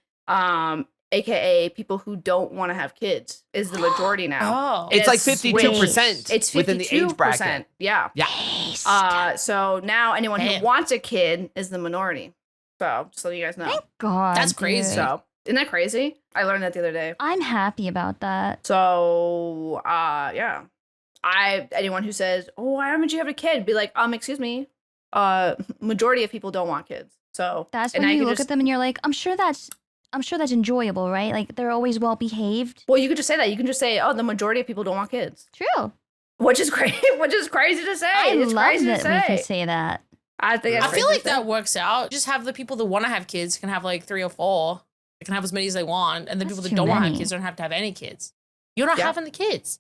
AKA people who don't want to have kids is the majority now.
Oh.
It's like
It's
52%
It's 52%.
within the age bracket.
Yeah.
Yeah.
So now anyone
Damn.
who wants a kid is the minority. So just so you guys know.
Thank God.
That's crazy.
dude.
So isn't that crazy? I learned that the other day.
I'm happy about that.
So yeah. Anyone who says, "Oh, why haven't you have a kid?" Be like, excuse me. Majority of people don't want kids. So
That's
and
when
I
you
could
look
just-
at them and you're like, I'm sure that's enjoyable, right? Like they're always well behaved.
Well, you could just say that. You can just say, "Oh, the majority of people don't want kids,"
True.
which is crazy. Which is crazy to say.
I
It's
love
crazy
that
to
we
say.
can say that.
I think it's
I feel
crazy
like
to say.
that works out. Just have the people that want to have kids can have like 3 or 4. They can have as many as they want, and the
That's
people that
too
don't want to have
many.
kids don't have to have any kids. You're not
Yeah.
having the kids.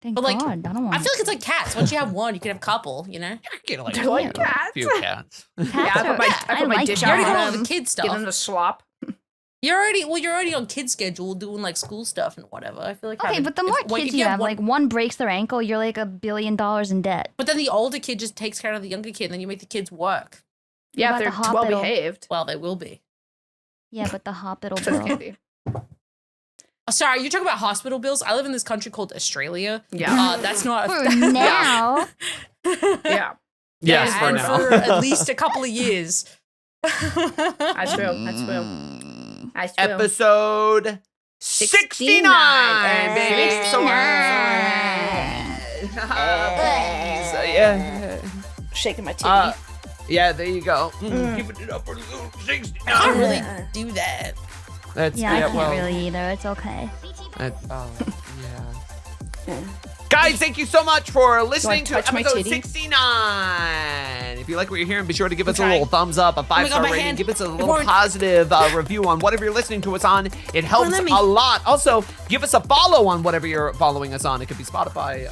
Thank
But, like,
God. I don't want
I feel like it's like cats. Once you have one, you can have a couple, you know?
You could get like
They're like
a
cats.
few cats.
cats.
Yeah, I put my,
Yeah,
I put my
like
dish
You
out
already
for
got all
them,
the kid
get
stuff.
them to slop.
You're already on kid schedule doing like school stuff and whatever. I feel like
Okay,
having-
but the more
if-
kids
if
you have,
one-
like one breaks their ankle, you're like $1 billion in debt.
But then the older kid just takes care of the younger kid, and then you make the kids work.
Yeah,
about
if
the
they're well
hospital?
behaved.
Well, they will be.
Yeah, but the hospital
Just
bill.
candy.
Oh, sorry, you're talking about hospital bills. I live in this country called Australia.
Yeah.
That's not
For now.
Yeah.
Yes, for
and
now.
for at least a couple of years.
That's true. That's true.
Mm.
That's true.
Episode 69, baby.
69.
So, yeah.
Shaking my titty.
Yeah, there you go.
Mm.
Keep it up for 69.
I don't really do that.
That's
Yeah, I can't
well,
really either. It's okay.
Yeah. Guys, thank you so much for listening to
touch my
episode
titty?
69. If you like what you're hearing, be sure to give us a
Okay.
little thumbs up, a
my
5-star
God, my
rating,
hand.
give us a little
Warren.
positive review on whatever you're listening to us on. It helps
let me-
a lot. Also, give us a follow on whatever you're following us on. It could be Spotify,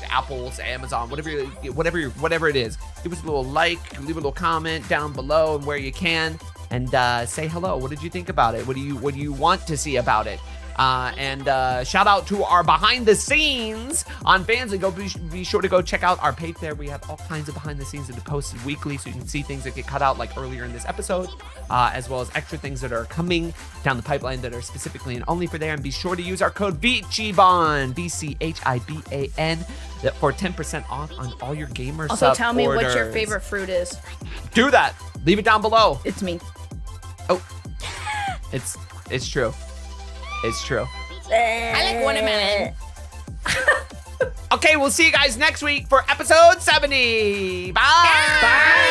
Apple's, Amazon, whatever it is. Give us a little like, leave a little comment down below and where you can, and say hello. What did you think about it? What do you want to see about it? And shout out to our behind the scenes on Fansly. Be sure to go check out our page there. We have all kinds of behind the scenes that are posted weekly, so you can see things that get cut out like earlier in this episode, as well as extra things that are coming down the pipeline that are specifically and only for there. And be sure to use our code VchiBan, VchiBan, for 10% off on all your GamerSupps
Also, tell me what your
orders.
favorite fruit is.
Do that. Leave it down below.
It's me.
It's true. It's true.
I like watermelon.
Okay, we'll see you guys next week for episode 70. Bye.
Bye.